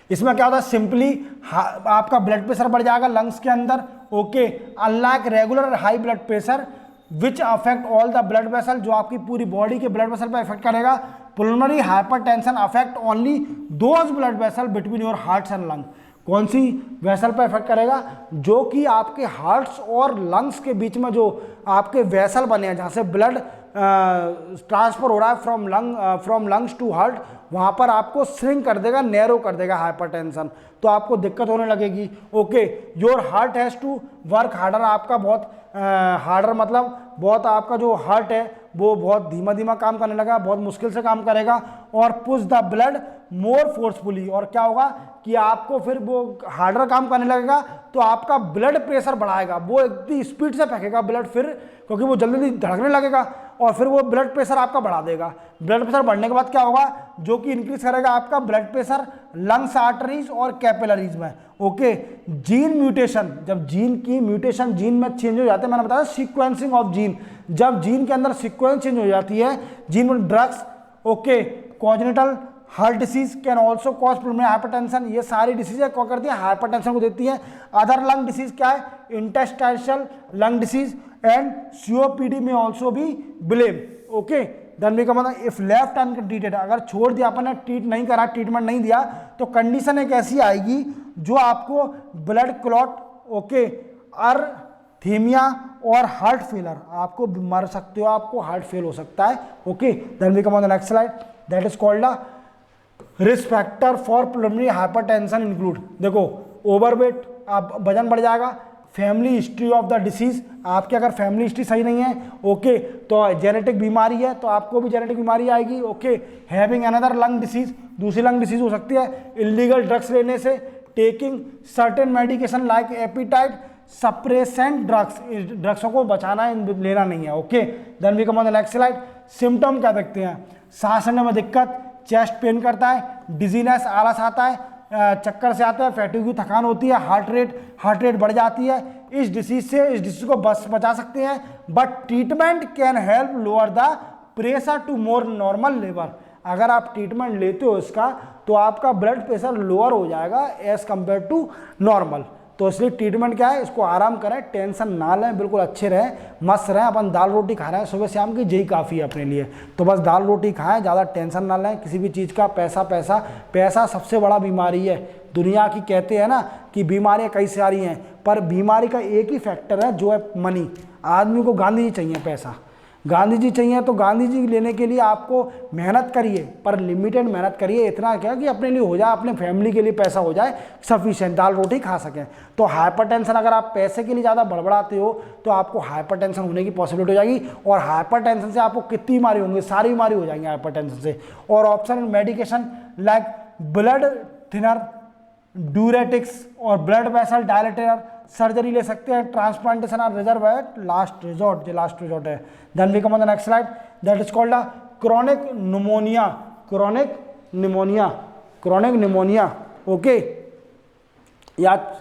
इसमें क्या होता है, सिंपली आपका ब्लड प्रेशर बढ़ जाएगा लंग्स के अंदर। Okay, unlike regular high blood pressure which affect all the blood vessel, जो आपकी पूरी बॉडी के ब्लड वेसल पर इफेक्ट करेगा। Pulmonary hypertension affect only those blood vessel between your hearts and lung, कौन सी वेसल पर इफेक्ट करेगा? जो कि आपके हार्ट्स और लंग्स के बीच में जो आपके वेसल बने हैं, जहाँ से ब्लड ट्रांसफर हो रहा है फ्रॉम लंग्स टू हार्ट, वहाँ पर आपको श्रिंक कर देगा, नैरो कर देगा हाइपरटेंशन, तो आपको दिक्कत होने लगेगी। Okay, your heart has to work harder, आपका बहुत हार्डर मतलब बहुत आपका जो हार्ट है वो बहुत धीमा धीमा काम करने लगा, बहुत मुश्किल से काम करेगा, और push the blood more forcefully, और क्या होगा कि आपको फिर वो हार्डर काम करने लगेगा, तो आपका ब्लड प्रेशर बढ़ाएगा, वो इतनी स्पीड से फेंकेगा ब्लड फिर, क्योंकि वो जल्दी धड़कने लगेगा, और फिर वो ब्लड प्रेशर आपका बढ़ा देगा। ब्लड प्रेशर बढ़ने के बाद क्या होगा, जो कि इंक्रीज करेगा आपका ब्लड प्रेशर लंग्स, आर्टरीज और कैपिलरीज में। ओके, जीन म्यूटेशन, जब जीन की म्यूटेशन जीन में चेंज हो जाते हैं, मैंने बताया सीक्वेंसिंग ऑफ जीन, जब जीन के अंदर सीक्वेंस चेंज हो जाती है जीन में, drugs, okay, congenital heart disease can also cause pulmonary hypertension, ये सारी डिसीजें क्या करती है, हाइपरटेंशन को देती है। अदर लंग डिसीज क्या है, intestinal lung disease and COPD में ऑल्सो भी blame. Okay, then we come on, if left untreated, अगर छोड़ दिया अपन ने, ट्रीट नहीं करा, ट्रीटमेंट नहीं दिया, तो कंडीशन एक ऐसी आएगी जो आपको ब्लड क्लॉट, ओके, अर्थीमिया और हार्ट फेलर, आपको मर सकते हो, आपको हार्ट फेल हो सकता है। Okay, then we come on the next slide, that is called the risk factor for pulmonary hypertension include. देखो, ओवरवेट, आप वजन बढ़ जाएगा, family history of the disease, आपकी अगर फैमिली हिस्ट्री सही नहीं है, ओके, तो जेनेटिक बीमारी है तो आपको भी जेनेटिक बीमारी आएगी। Okay, having another lung disease, दूसरी लंग डिसीज हो सकती है, इलीगल ड्रग्स लेने से, taking certain medication like appetite suppressant drugs, ड्रग्सों को बचाना है, लेना नहीं है। Okay, then we come on the next slide, symptom क्या देखते हैं, सांस लेने में दिक्कत, चेस्ट पेन करता है, डिजीनेस, आलस आता है, चक्कर से आता है, फैटिग, थकान होती है, हार्ट रेट बढ़ जाती है। इस डिसीज को बचा सकते हैं, but treatment can help lower the pressure to more normal level. अगर आप ट्रीटमेंट लेते हो इसका, तो आपका ब्लड प्रेशर लोअर हो जाएगा एज कंपेयर टू नॉर्मल। तो इसलिए ट्रीटमेंट क्या है, इसको आराम करें, टेंशन ना लें, बिल्कुल अच्छे रहें, मस्त रहें। अपन दाल रोटी खा रहे हैं सुबह शाम की, यही काफ़ी है अपने लिए, तो बस दाल रोटी खाएं, ज़्यादा टेंशन ना लें किसी भी चीज़ का। पैसा सबसे बड़ा बीमारी है दुनिया की। कहते हैं ना कि बीमारियां कई सारी हैं, पर बीमारी का एक ही फैक्टर है जो है मनी। आदमी को गांधी जी चाहिए, पैसा गांधी जी चाहिए, तो गांधी जी लेने के लिए आपको मेहनत करिए, पर लिमिटेड मेहनत करिए, इतना क्या कि अपने लिए हो जाए, अपने फैमिली के लिए पैसा हो जाए सफिशिएंट, दाल रोटी खा सकें। तो हाइपरटेंशन, अगर आप पैसे के लिए ज़्यादा बड़बड़ाते हो तो आपको हाइपरटेंशन होने की पॉसिबिलिटी हो जाएगी, और हाइपरटेंशन से आपको कितनी बीमारी होंगी, सारी बीमारी हो जाएंगी हाइपरटेंशन से। और option medication like blood thinner, diuretics और ब्लड वेसल डायलेटर, सर्जरी ले सकते हैं, transplantation are reserve at last resort, ये लास्ट रिजॉर्ट है। Then we come on the next slide, that is called a chronic pneumonia, chronic pneumonia, chronic pneumonia. Okay याद,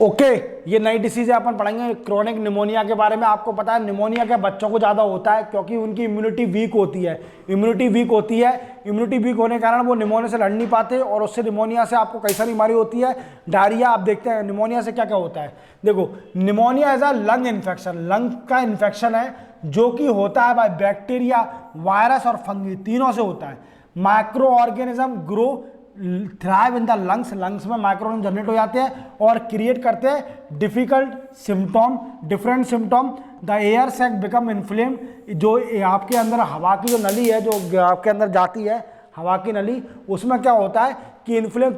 okay ये नई disease है, अपन पढ़ेंगे क्रॉनिक निमोनिया के बारे में। आपको पता है निमोनिया क्या बच्चों को ज़्यादा होता है क्योंकि उनकी इम्यूनिटी वीक होती है, इम्यूनिटी वीक होती है, इम्यूनिटी वीक होने के कारण वो निमोनिया से लड़ नहीं पाते और उससे निमोनिया से आपको कई सारी बीमारी होती है। डायरिया, आप देखते हैं निमोनिया से क्या क्या होता है। देखो pneumonia as a lung infection, lung का इन्फेक्शन है जो कि होता है बाय बैक्टीरिया, वायरस और फंगी, तीनों से होता है। Micro organism grow thrive in the lungs, lungs में माइक्रो ऑर्गेनिज्म जनरेट हो जाते हैं और क्रिएट करते हैं difficult symptom, different symptom. The air sac become inflame, जो आपके अंदर हवा की जो नली है जो आपके अंदर जाती है, हवा की नली, उसमें क्या होता है कि इन्फ्लेम,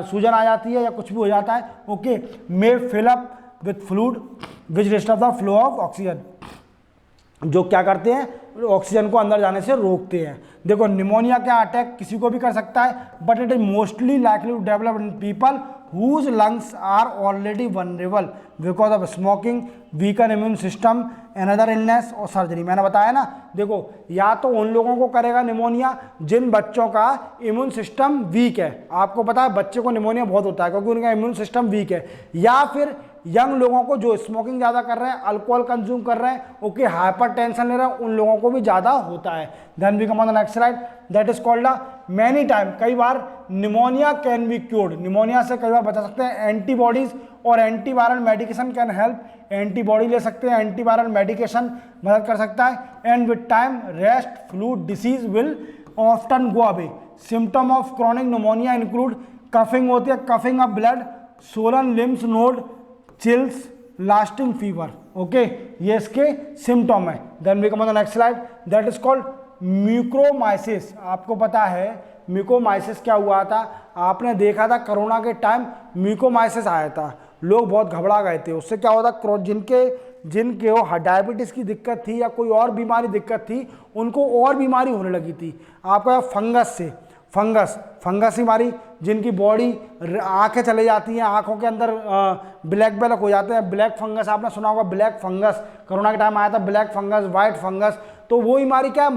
सूजन आ जाती है या कुछ भी हो जाता है। Okay, may fill up with fluid which disturb the flow of oxygen, जो क्या करते हैं ऑक्सीजन को अंदर जाने से रोकते हैं। देखो निमोनिया का अटैक किसी को भी कर सकता है, but it is mostly likely to develop in people whose lungs are already vulnerable because of smoking, weaken immune system, another illness और सर्जरी। मैंने बताया ना, देखो या तो उन लोगों को करेगा निमोनिया जिन बच्चों का इम्यून सिस्टम वीक है, आपको पता है बच्चे को निमोनिया बहुत होता है क्योंकि उनका इम्यून सिस्टम वीक है, या फिर यंग लोगों को जो स्मोकिंग ज़्यादा कर रहे हैं, अल्कोहल कंज्यूम कर रहे हैं, ओके, हाइपर टेंशन ले रहे हैं, उन लोगों को भी ज़्यादा होता है। Then we come on the next slide, that is called a many time, कई बार pneumonia can be cured, pneumonia से कई बार बचा सकते हैं। एंटीबॉडीज और antiviral medication can help, antibody ले सकते हैं, एंटीवायरल मेडिकेशन मदद कर सकता है। And with time rest flu disease will often go away. Symptom of chronic pneumonia include coughing होती है, coughing of blood, swollen lymph node, chills, lasting fever. Okay, ये इसके सिम्टम है। Then we come on the next slide, that is called mucormycosis. आपको पता है म्यूकोमाइसिस क्या हुआ था, आपने देखा था कोरोना के टाइम म्यूकोमाइसिस आया था, लोग बहुत घबरा गए थे। उससे क्या होता, जिनके डायबिटीज़ की दिक्कत थी या कोई और बीमारी दिक्कत थी, उनको और बीमारी होने लगी थी। आपका फंगस से, फंगस बीमारी, जिनकी बॉडी, आंखें चले जाती हैं, आंखों के अंदर ब्लैक ब्लैक हो जाते हैं, ब्लैक फंगस, आपने सुना होगा ब्लैक फंगस, कोरोना के टाइम आया था ब्लैक फंगस, वाइट फंगस। तो वो बीमारी क्या है,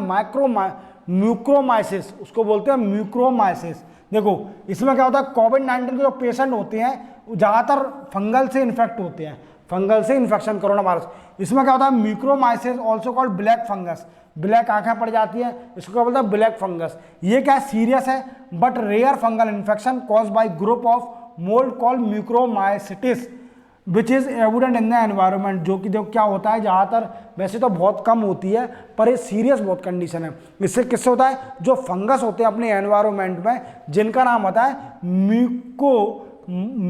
म्यूकोमाइसिस, उसको बोलते हैं म्यूकोमाइसिस। देखो इसमें क्या होता है, कोविड-19 के जो पेशेंट होते हैं ज़्यादातर फंगल से इन्फेक्ट होते हैं, फंगल से इन्फेक्शन कोरोना वायरस। इसमें क्या होता है, mucormycosis also called black fungus, black आंखें पड़ जाती हैं, इसको क्या बोलते हैं ब्लैक फंगस। ये क्या सीरियस है but rare fungal infection cause by group of mould called mucormycetes which is evident in the environment. जो कि देखो क्या होता है, ज़्यादातर वैसे तो बहुत कम होती है पर ये सीरियस बहुत कंडीशन है। इससे किससे होता है, जो फंगस होते हैं अपने एनवायरनमेंट में, जिनका नाम होता है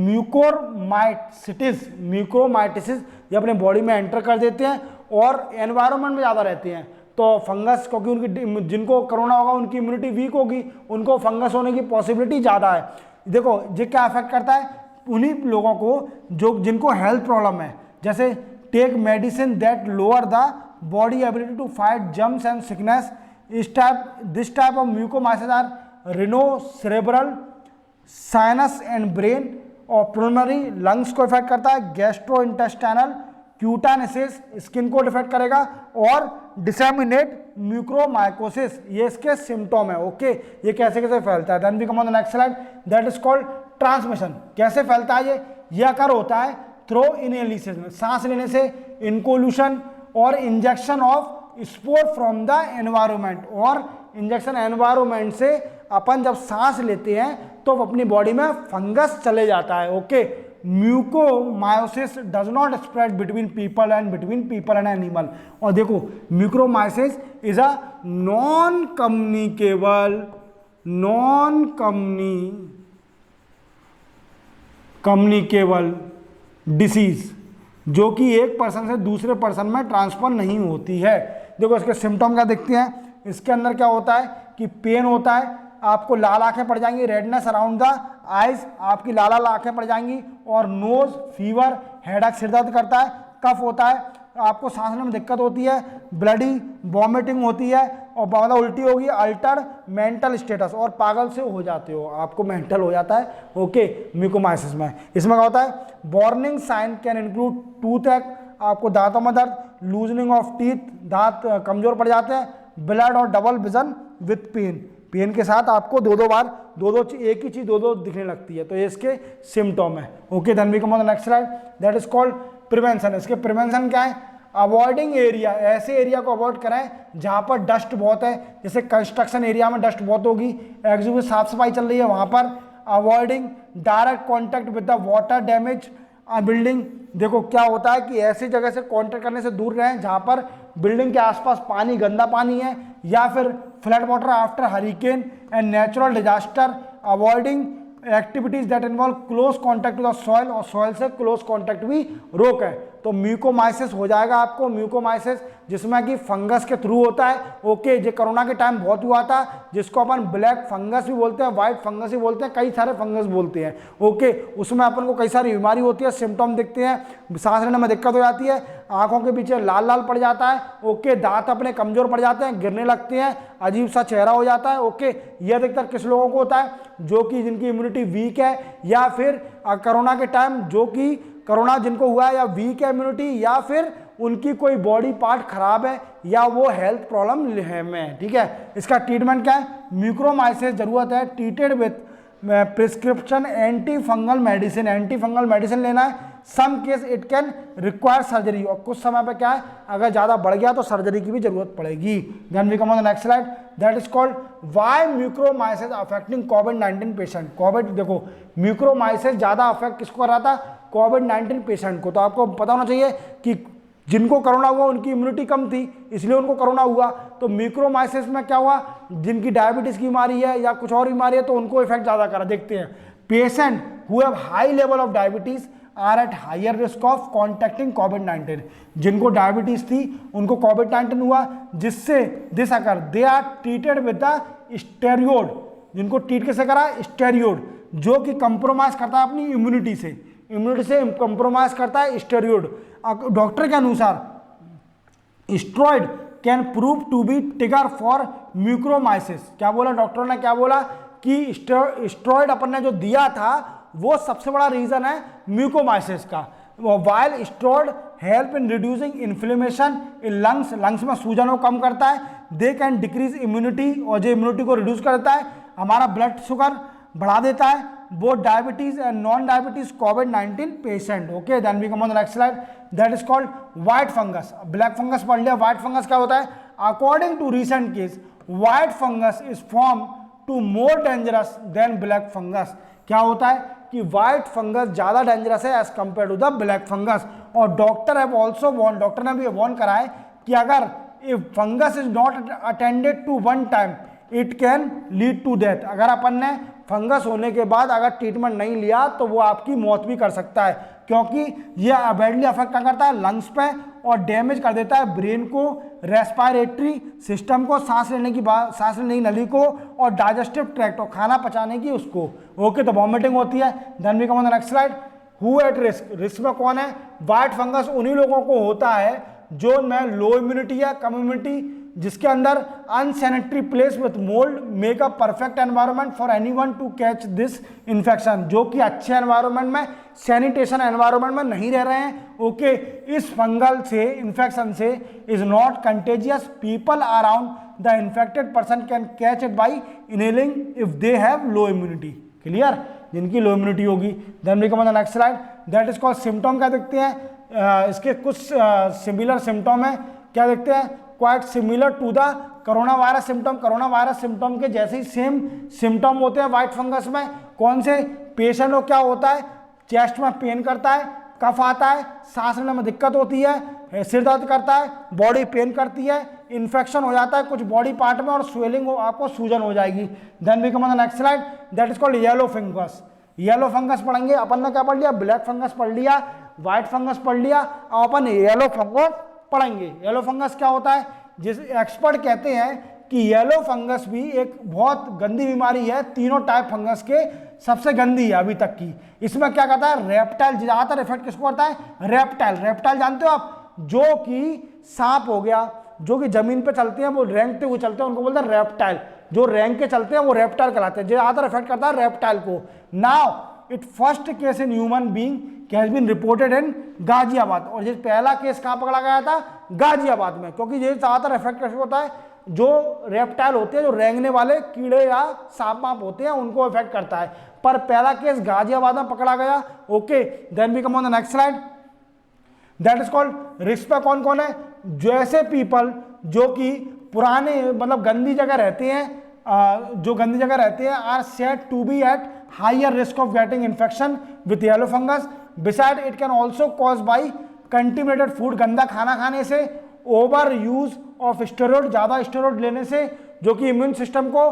म्यूकोमाइटिसिस, ये अपने बॉडी में एंटर कर देते हैं और एनवायरनमेंट में ज़्यादा रहते हैं। तो फंगस, क्योंकि उनकी, जिनको कोरोना होगा उनकी इम्यूनिटी वीक होगी, उनको फंगस होने की पॉसिबिलिटी ज़्यादा है। देखो ये क्या अफेक्ट करता है, उन्हीं लोगों को जो जिनको हेल्थ प्रॉब्लम है, जैसे take medicine that lower the body ability to fight germs and sickness. This type of mucormycosis are rhinocerebral, sinus and brain और प्रोलनरी, लंग्स को इफेक्ट करता है, गैस्ट्रोइंटेस्टाइनल, क्यूटानिसिस, स्किन को इफेक्ट करेगा, और डिसेमिनेट म्यूकोमाइकोसिस, ये इसके सिम्टम है। ओके, ये कैसे कैसे फैलता है। Then we come on the next slide, that is called transmission. कैसे फैलता है ये अकर होता है थ्रो इनहेलेशन में, सांस लेने से, इनकोल्यूशन और injection of spore from the environment, और इंजेक्शन एनवायरनमेंट से अपन जब सांस लेते हैं तो अपनी बॉडी में फंगस चले जाता है। Okay, mucormycosis does not spread between people and animal. और देखो mucormycosis is a non communicable disease, जो कि एक पर्सन से दूसरे पर्सन में ट्रांसफर नहीं होती है। देखो इसके सिम्टम क्या देखते हैं, इसके अंदर क्या होता है कि पेन होता है, आपको लाल आंखें पड़ जाएंगी, रेडनेस अराउंड द आइज, आपकी लाल आंखें पड़ जाएंगी, और नोज, फीवर, हेडेक, सिर दर्द करता है, कफ होता है, आपको सांस लेने में दिक्कत होती है, ब्लडी वॉमिटिंग होती है और मतलब उल्टी होगी, अल्टर मेंटल स्टेटस और पागल से हो जाते हो, आपको मेंटल हो जाता है। ओके, म्यूकोमाइसिस में इसमें क्या होता है, warning sign can include toothache, आपको दांतों में दर्द, लूजनिंग ऑफ टीथ, दांत कमजोर पड़ जाते हैं, ब्लड और double vision with pain, pain के साथ आपको दो दो एक ही चीज दो दिखने लगती है, तो ये इसके सिम्टम है। Okay, then we come on the next slide, that is called prevention. इसके प्रिवेंशन क्या है, अवॉइडिंग एरिया, ऐसे एरिया को अवॉइड कराएं जहां पर डस्ट बहुत है, जैसे कंस्ट्रक्शन एरिया में डस्ट बहुत होगी, एग्जीक्यूटिव साफ सफाई चल रही है वहां पर। Avoiding direct contact with the water damage building, देखो क्या होता है कि ऐसी जगह से कॉन्टैक्ट करने से दूर रहें जहां पर बिल्डिंग के आसपास पानी, गंदा पानी है, या फिर flood water after hurricane and natural disaster. Avoiding activities that involve close contact to the soil, और सॉइल से क्लोज कॉन्टैक्ट भी रोक है। तो म्यूकोमाइसिस हो जाएगा आपको, म्यूकोमाइसिस जिसमें कि फंगस के थ्रू होता है। ओके, जो कोरोना के टाइम बहुत हुआ था, जिसको अपन ब्लैक फंगस भी बोलते हैं, व्हाइट फंगस भी बोलते हैं, कई सारे फंगस बोलते हैं। ओके, उसमें अपन को कई सारी बीमारी होती है, सिम्टम दिखते हैं, सांस लेने में दिक्कत हो जाती है, आंखों के पीछे लाल लाल पड़ जाता है। ओके, दांत अपने कमजोर पड़ जाते हैं, गिरने लगते हैं, अजीब सा चेहरा हो जाता है। ओके, यह अधिकतर किस लोगों को होता है, जो कि जिनकी इम्यूनिटी वीक है, या फिर कोरोना के टाइम जो कि कोरोना जिनको हुआ है या वीक है इम्यूनिटी, या फिर उनकी कोई बॉडी पार्ट खराब है, या वो हेल्थ प्रॉब्लम है में। ठीक है, इसका ट्रीटमेंट क्या है, म्यूकोमाइसिस जरूरत है treated with prescription antifungal medicine, antifungal medicine लेना है। Some case it can require surgery, और कुछ समय पे क्या है, अगर ज़्यादा बढ़ गया तो सर्जरी की भी जरूरत पड़ेगी। Then we come on the next slide, that is called why mucormycosis affecting कोविड-19 पेशेंट। कोविड, देखो म्यूकोमाइसिस ज़्यादा अफेक्ट किसको कर रहा था, कोविड-19 पेशेंट को। तो आपको पता होना चाहिए कि जिनको कोरोना हुआ उनकी इम्यूनिटी कम थी, इसलिए उनको कोरोना हुआ। तो म्यूकोमाइसिस में क्या हुआ, जिनकी डायबिटीज की बीमारी है या कुछ और बीमारी है तो उनको इफेक्ट ज्यादा करा। देखते हैं, patient who have high level of diabetes are at higher risk of contacting कोविड-19। जिनको डायबिटीज थी उनको कोविड-19 हुआ, जिससे this occur they are treated with the steroid. जिनको ट्रीट कैसे करा, स्टेरॉइड, जो कि कंप्रोमाइज करता है अपनी इम्यूनिटी से, इम्यूनिटी से कंप्रोमाइज करता है स्टेरॉइड। डॉक्टर के अनुसार steroid can prove to be trigger for mucormycosis. क्या बोला डॉक्टर ने, क्या बोला कि स्टेरॉइड अपन ने जो दिया था वो सबसे बड़ा रीजन है म्यूकोमाइसिस का। While steroid help in reducing inflammation in lungs, lungs में सूजन को कम करता है। दे कैन डिक्रीज इम्यूनिटी, और जो इम्यूनिटी को रिड्यूस करता है, हमारा ब्लड शुगर बढ़ा देता है, both diabetes and non diabetes कोविड-19 patient. Okay, then we come on the next slide, that is called white fungus. Black fungus पढ़ लिया, व्हाइट फंगस क्या होता है, according to recent case white fungus is form to more dangerous than black fungus. क्या होता है कि white fungus ज्यादा डेंजरस है as compare to the black fungus. और doctor have also warn, doctor ने भी वार्न करा है कि अगर if fungus is not attended to one time it can lead to death. अगर अपन ने फंगस होने के बाद अगर ट्रीटमेंट नहीं लिया तो वो आपकी मौत भी कर सकता है, क्योंकि ये बैडली अफेक्ट करता है लंग्स पे और डैमेज कर देता है ब्रेन को, रेस्पिरेटरी सिस्टम को, सांस लेने की नली को, और डाइजेस्टिव ट्रैक्ट और खाना पचाने की उसको। ओके, तो वॉमिटिंग होती है। Then we come on the next slide, who at risk, risk में कौन है, व्हाइट फंगस उन्हीं लोगों को होता है जो में लो इम्यूनिटी है, कम इम्यूनिटी, जिसके अंदर unsanitary place with mould make a perfect environment for anyone to catch this infection. जो कि अच्छे एनवायरनमेंट में, सैनिटेशन एनवायरनमेंट में नहीं रह रहे हैं। ओके, इस फंगल से इन्फेक्शन से is not contagious, people around the infected person can catch it by inhaling if they have low immunity. Clear, जिनकी लो इम्यूनिटी होगी। Then we come on the next slide, that is called symptom. क्या देखते हैं, इसके कुछ similar symptom है। क्या देखते हैं, quite similar to the corona virus symptom. Corona virus symptom के जैसे ही सेम सिम्टम होते हैं व्हाइट फंगस में। कौन से, पेशेंट को क्या होता है, चेस्ट में पेन करता है, कफ आता है, सांस लेने में दिक्कत होती है, सिर दर्द करता है, बॉडी पेन करती है, इन्फेक्शन हो जाता है कुछ बॉडी पार्ट में और स्वेलिंग हो, आपको सूजन हो जाएगी। Then we come on the next slide, that is called yellow fungus. Yellow fungus पढ़ेंगे, अपन ने क्या पढ़ लिया, ब्लैक फंगस पढ़ लिया, व्हाइट फंगस पढ़ लिया, और अपन येलो फंगस पढ़ेंगे। येलो फंगस क्या होता है, जिस एक्सपर्ट कहते हैं कि येलो फंगस भी एक बहुत गंदी बीमारी है, तीनों टाइप फंगस के सबसे गंदी है अभी तक की। इसमें क्या करता है, रेप्टाइल, ज्यादातर इफेक्ट किसको करता है, रेप्टाइल। रेप्टाइल जानते हो आप, जो कि सांप हो गया, जो कि जमीन पे चलते हैं, वो रेंगते हुए चलते हैं, उनको बोलते हैं रेप्टाइल। जो रेंग के चलते हैं वो रेप्टाइल कहलाते हैं। ज्यादातर इफेक्ट करता है रेप्टाइल को। Now it first case in human being has been reported in Ghaziabad. और ये पहला केस कहां पकड़ा गया था? गाजियाबाद में। क्योंकि ये ज्यादातर इफेक्ट कैसे होता है? जो रेप्टाइल होते हैं, जो रेंगने वाले कीड़े या सांप वाप होते हैं, उनको इफेक्ट करता है। पर पहला केस गाजियाबाद में पकड़ा गया। Okay, then we come on the next slide. That is called risk पे कौन कौन है? जैसे पीपल जो कि पुराने मतलब गंदी जगह रहते हैं, जो गंदी जगह रहते हैं, are said to be at higher risk of getting infection with yellow fungus. Beside it can also cause by contaminated food, गंदा खाना खाने से, ओवर यूज ऑफ स्टेरॉइड, ज्यादा स्टेरॉइड लेने से, जो कि इम्यून सिस्टम को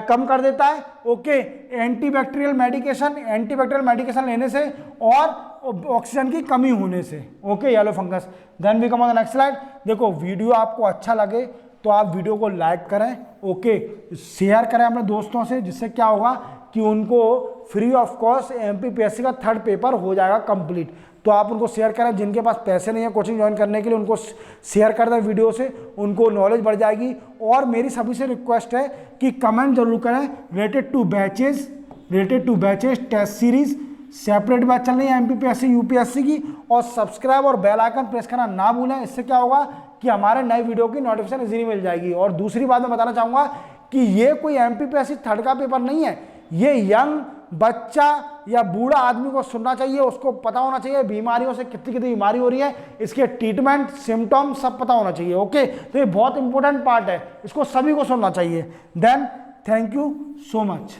कम कर देता है। ओके, एंटीबैक्टीरियल मेडिकेशन लेने से, और ऑक्सीजन की कमी होने से। Okay, yellow fungus. Then we come on the next slide. देखो, वीडियो आपको अच्छा लगे तो आप वीडियो को लाइक करें। ओके, शेयर करें अपने दोस्तों से, जिससे क्या होगा कि उनको फ्री ऑफ कॉस्ट एमपीपीएससी का 3rd पेपर हो जाएगा कंप्लीट। तो आप उनको शेयर करें। जिनके पास पैसे नहीं है कोचिंग ज्वाइन करने के लिए, उनको शेयर कर दें वीडियो से, उनको नॉलेज बढ़ जाएगी। और मेरी सभी से रिक्वेस्ट है कि कमेंट जरूर करें related to batches test series, separate batch चल रही है एमपीपीएससी यूपीएससी की। और सब्सक्राइब और बेल आइकन प्रेस करना ना भूलें। इससे क्या होगा कि हमारे नए वीडियो की नोटिफिकेशन इजीली मिल जाएगी। और दूसरी बात मैं बताना चाहूँगा कि ये कोई एमपीपीएससी 3rd का पेपर नहीं है। ये यंग बच्चा या बूढ़ा आदमी को सुनना चाहिए, उसको पता होना चाहिए बीमारियों से कितनी कितनी बीमारी हो रही है, इसके ट्रीटमेंट, सिम्टम सब पता होना चाहिए। ओके, तो ये बहुत इंपॉर्टेंट पार्ट है, इसको सभी को सुनना चाहिए। Then thank you so much.